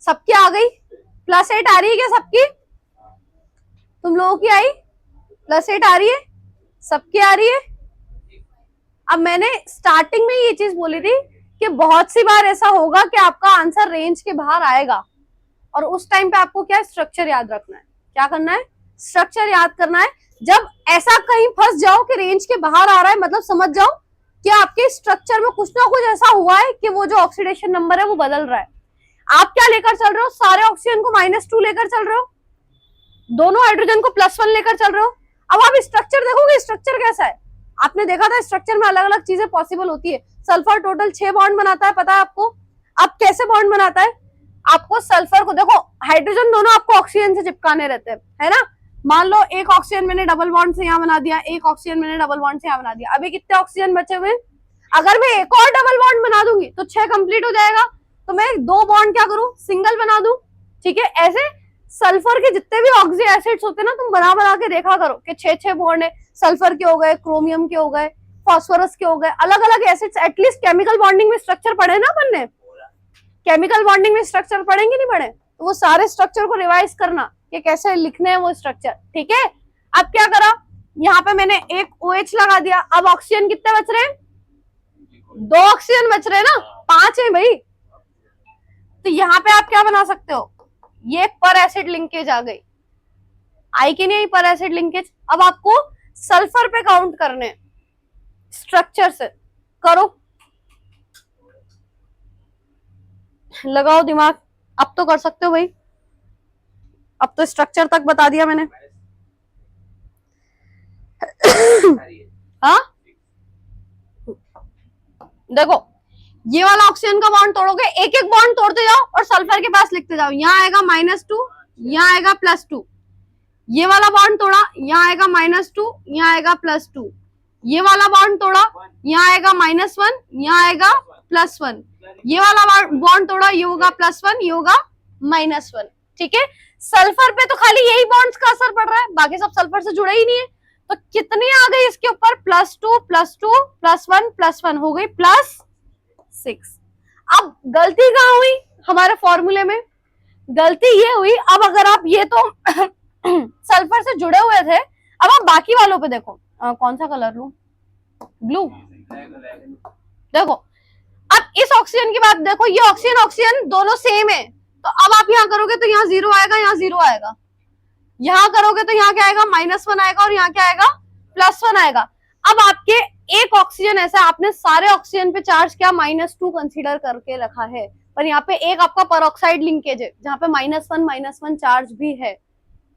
सबकी आ गई? +8 आ रही है क्या सबकी? तुम लोगों की आई? +8 आ रही है? सबकी आ रही है? अब मैंने स्टार्टिंग में ये चीज बोली थी कि बहुत सी बार ऐसा होगा कि आपका आंसर रेंज के बाहर आएगा, और उस टाइम पे आपको क्या स्ट्रक्चर याद रखना है। क्या करना है? स्ट्रक्चर याद करना है। जब ऐसा कहीं फंस जाओ कि रेंज के बाहर आ रहा है, मतलब समझ जाओ कि आपके स्ट्रक्चर में कुछ ना कुछ ऐसा हुआ है कि वो जो ऑक्सीडेशन नंबर है वो बदल रहा है। आप क्या लेकर चल रहे हो? सारे ऑक्सीजन को -2 लेकर चल रहे हो, दोनों हाइड्रोजन को +1 लेकर चल रहे हो। अब आप स्ट्रक्चर देखोगे, स्ट्रक्चर कैसा है। आपने देखा था स्ट्रक्चर में अलग अलग चीजें पॉसिबल होती है। सल्फर टोटल 6 बॉन्ड बनाता है, पता है आपको? अब कैसे बॉन्ड बनाता है? आपको सल्फर को देखो, हाइड्रोजन दोनों आपको ऑक्सीजन से चिपकाने रहते हैं, है ना। मान लो एक ऑक्सीजन मैंने डबल बॉन्ड से यहाँ बना दिया, एक ऑक्सीजन मैंने डबल बॉन्ड से यहाँ बना दिया। अभी कितने ऑक्सीजन बचे हुए? अगर मैं एक और डबल बॉन्ड बना दूंगी तो 6 कंप्लीट हो जाएगा। तो मैं 2 बॉन्ड क्या करूं? सिंगल बना दूं, ठीक है। ऐसे सल्फर के जितने भी ऑक्सी एसिड्स होते हैं ना, तुम बना बना के देखा करो कि 6 बॉन्ड है। सल्फर के हो गए, क्रोमियम के हो गए, फास्फोरस के हो गए, अलग अलग एसिड्स। एटलीस्ट केमिकल बॉन्डिंग में स्ट्रक्चर पढ़े ना अपन ने? केमिकल बॉन्डिंग में स्ट्रक्चर पढ़ेंगे नहीं पढ़े? तो वो सारे स्ट्रक्चर को रिवाइज करना कि कैसे लिखने हैं वो स्ट्रक्चर, ठीक है। अब क्या करा, यहाँ पे मैंने एक OH लगा दिया। अब ऑक्सीजन कितने बच रहे हैं, 2 ऑक्सीजन बच रहे हैं ना, 5 है भाई। तो यहाँ पे आप क्या बना सकते हो, ये पर एसिड लिंकेज आ गई, आई कि नहीं पर एसिड लिंकेज। अब आपको सल्फर पे काउंट करने स्ट्रक्चर से, करो, लगाओ दिमाग, अब तो कर सकते हो भाई, अब तो स्ट्रक्चर तक बता दिया मैंने। हाँ देखो, ये वाला ऑक्सीजन का बॉन्ड तोड़ोगे, एक एक बॉन्ड तोड़ते जाओ और सल्फर के पास लिखते जाओ। यहाँ आएगा -2, यहाँ आएगा +2। ये वाला बॉन्ड तोड़ा, यहाँ आएगा -2, यहाँ आएगा +2। ये वाला बॉन्ड तोड़ा, यहाँ आएगा -1, यहाँ आएगा +1। ये वाला बॉन्ड तोड़ा, ये होगा +1, ये होगा -1, ठीक है। सल्फर पे तो खाली यही बॉन्ड्स का असर पड़ रहा है, बाकी सब सल्फर से जुड़े ही नहीं है। तो कितनी आ गई इसके ऊपर, +2 +2 +1 +1 हो गई +6। अब गलती कहाँ हुई हमारे फॉर्मूले में, गलती ये हुई, अब अगर आप ये तो सल्फर से जुड़े हुए थे, अब आप बाकी वालों पे देखो, कौन सा कलर लूं, ब्लू। देखो अब इस ऑक्सीजन की बात देखो, ये ऑक्सीजन ऑक्सीजन दोनों सेम है, तो अब आप यहाँ करोगे तो यहाँ 0 आएगा, यहाँ 0 आएगा, यहाँ करोगे तो यहाँ क्या आएगा, -1 आएगा, और यहाँ क्या आएगा, +1 आएगा। अब आपके एक ऑक्सीजन ऐसा, आपने सारे ऑक्सीजन पे चार्ज क्या -2 कंसीडर करके रखा है, पर यहाँ पे एक आपका परऑक्साइड लिंकेज है जहाँ पे -1 चार्ज भी है।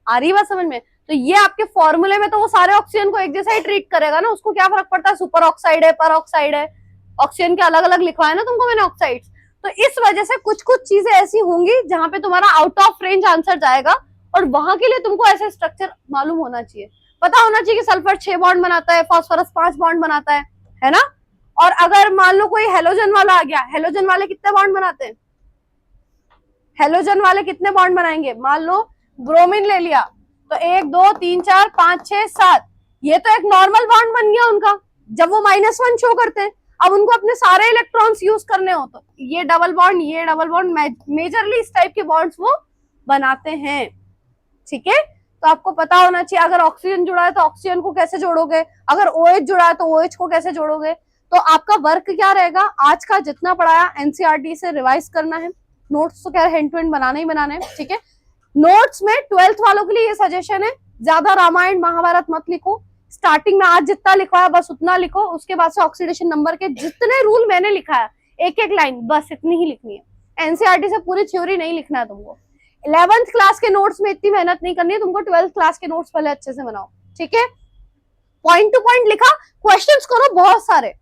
आ रही बात समझ में। तो ये आपके फॉर्मूले में तो वो सारे ऑक्सीजन को एक जैसा ही ट्रीट करेगा ना, उसको क्या फर्क पड़ता है सुपर ऑक्साइड है पर ऑक्साइड है, ऑक्सीजन के अलग अलग लिखवाए ना तुमको मैंने ऑक्साइड्स। तो इस वजह से कुछ कुछ चीजें ऐसी होंगी जहां पे तुम्हारा आउट ऑफ रेंज आंसर जाएगा, और वहां के लिए तुमको ऐसे स्ट्रक्चर मालूम होना चाहिए, पता होना चाहिए कि सल्फर 6 बॉन्ड बनाता है, फास्फोरस 5 बॉन्ड बनाता है ना। और अगर मान लो कोई हेलोजन वाला आ गया, हेलोजन वाले कितने बॉन्ड बनाते हैं, हेलोजन वाले कितने बॉन्ड बनाएंगे, मान लो ब्रोमीन ले लिया तो 1 2 3 4 5 6 7, ये तो एक नॉर्मल बॉन्ड बन गया उनका, जब वो -1 शो करते हैं। अब उनको अपने सारे इलेक्ट्रॉन्स यूज करने हो तो ये डबल बॉन्ड, ये डबल बॉन्ड, मेजरली इस टाइप के बॉन्ड्स वो बनाते हैं, ठीक है। तो आपको पता होना चाहिए, अगर ऑक्सीजन जुड़ा है तो ऑक्सीजन को कैसे जोड़ोगे, अगर OH जुड़ा है तो OH को कैसे जोड़ोगे। तो आपका वर्क क्या रहेगा, आज का जितना पढ़ाया NCERT से रिवाइज करना है, नोट्स तो क्या हैंड टू हैंड बनाना ही बनाना है, ठीक है। नोट्स में 12th वालों के लिए ये सजेशन है, ज्यादा रामायण महाभारत मत लिखो, स्टार्टिंग में आज जितना लिखवाया बस उतना लिखो, उसके बाद से ऑक्सीडेशन नंबर के जितने रूल मैंने लिखाया एक एक लाइन बस इतनी ही लिखनी है। NCERT से पूरी थ्योरी नहीं लिखना है तुमको, 11th क्लास के नोट्स में इतनी मेहनत नहीं करनी है तुमको, 12th क्लास के नोट्स पहले अच्छे से बनाओ, ठीक है। पॉइंट टू पॉइंट लिखा, क्वेश्चंस करो बहुत सारे,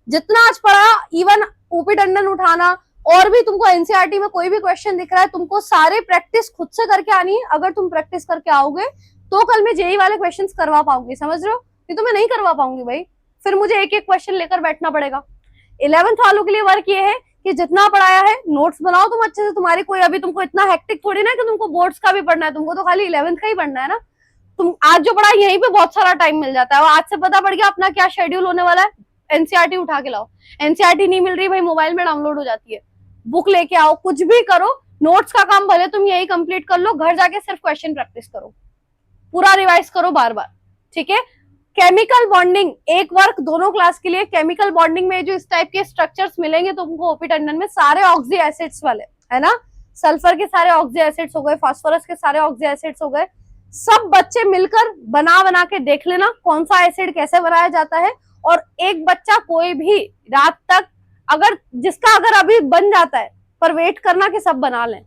जितना आज पढ़ा, इवन ओपी टंडन उठाना, और भी तुमको NCERT में कोई भी क्वेश्चन दिख रहा है तुमको सारे प्रैक्टिस खुद से करके आनी है। अगर तुम प्रैक्टिस करके आओगे तो कल मैं जेई वाले क्वेश्चंस करवा पाऊंगी, समझ रहे हो, नहीं तो मैं नहीं करवा पाऊंगी भाई, फिर मुझे एक एक क्वेश्चन लेकर बैठना पड़ेगा। 11th वालों के लिए वर्क ये है कि जितना पढ़ाया है नोट्स बनाओ तुम अच्छे से, तुम्हारी कोई अभी तुमको इतना हेक्टिक थोड़ी ना कि तुमको बोर्ड्स का भी पढ़ना है, तुमको तो खाली 11th का ही पढ़ना है ना। तुम आज जो पढ़ा यहीं पे बहुत सारा टाइम मिल जाता है, और आज से पता पड़ गया अपना क्या शेड्यूल होने वाला है। NCERT उठा के लाओ, NCERT नहीं मिल रही भाई मोबाइल में डाउनलोड हो जाती है, बुक लेके आओ, कुछ भी करो, नोट्स का काम भले तुम यही कंप्लीट कर लो, घर जाके सिर्फ क्वेश्चन प्रैक्टिस करो, पूरा रिवाइज करो बार बार, ठीक है। केमिकल बॉन्डिंग एक वर्क दोनों क्लास के लिए, केमिकल बॉन्डिंग में जो इस टाइप के स्ट्रक्चर्स मिलेंगे तुमको ओपी टंडन में, सारे ऑक्सी एसिड्स वाले है ना, सल्फर के सारे ऑक्सी एसिड्स हो गए, फास्फोरस के सारे ऑक्सी एसिड्स हो गए, सब बच्चे मिलकर बना के देख लेना कौन सा एसिड कैसे बनाया जाता है। और एक बच्चा कोई भी रात तक, अगर जिसका अगर अभी बन जाता है, पर वेट करना कि सब बना लें,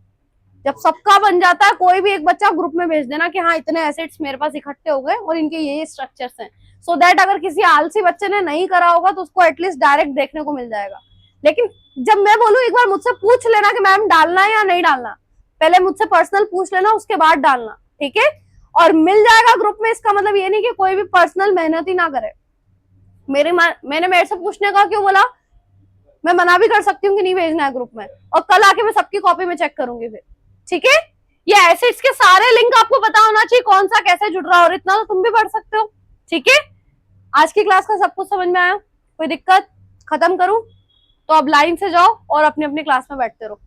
जब सबका बन जाता है कोई भी एक बच्चा ग्रुप में भेज देना कि हाँ इतने एसिड्स मेरे पास इकट्ठे हो गए और इनके ये स्ट्रक्चर्स हैं, सो दैट अगर किसी आलसी बच्चे ने नहीं करा होगा तो उसको एटलीस्ट डायरेक्ट देखने को मिल जाएगा। लेकिन जब मैं बोलूं एक बार मुझसे पूछ लेना कि मैम डालना है या नहीं डालना, पहले मुझसे पर्सनल पूछ लेना, उसके बाद डालना, ठीक है। और मिल जाएगा ग्रुप में, इसका मतलब ये नहीं कि कोई भी पर्सनल मेहनत ही ना करे। मैंने मेरे से पूछने का क्यों बोला, मैं मना भी कर सकती हूँ कि नहीं भेजना है ग्रुप में, और कल आके मैं सबकी कॉपी में चेक करूंगी फिर, ठीक है। ये एसिड्स के सारे लिंक आपको पता होना चाहिए, कौन सा कैसे जुड़ रहा है, और इतना तो तुम भी पढ़ सकते हो, ठीक है। आज की क्लास का सब कुछ समझ में आया, कोई दिक्कत, खत्म करूं तो अब लाइन से जाओ और अपनी अपनी क्लास में बैठते रहो।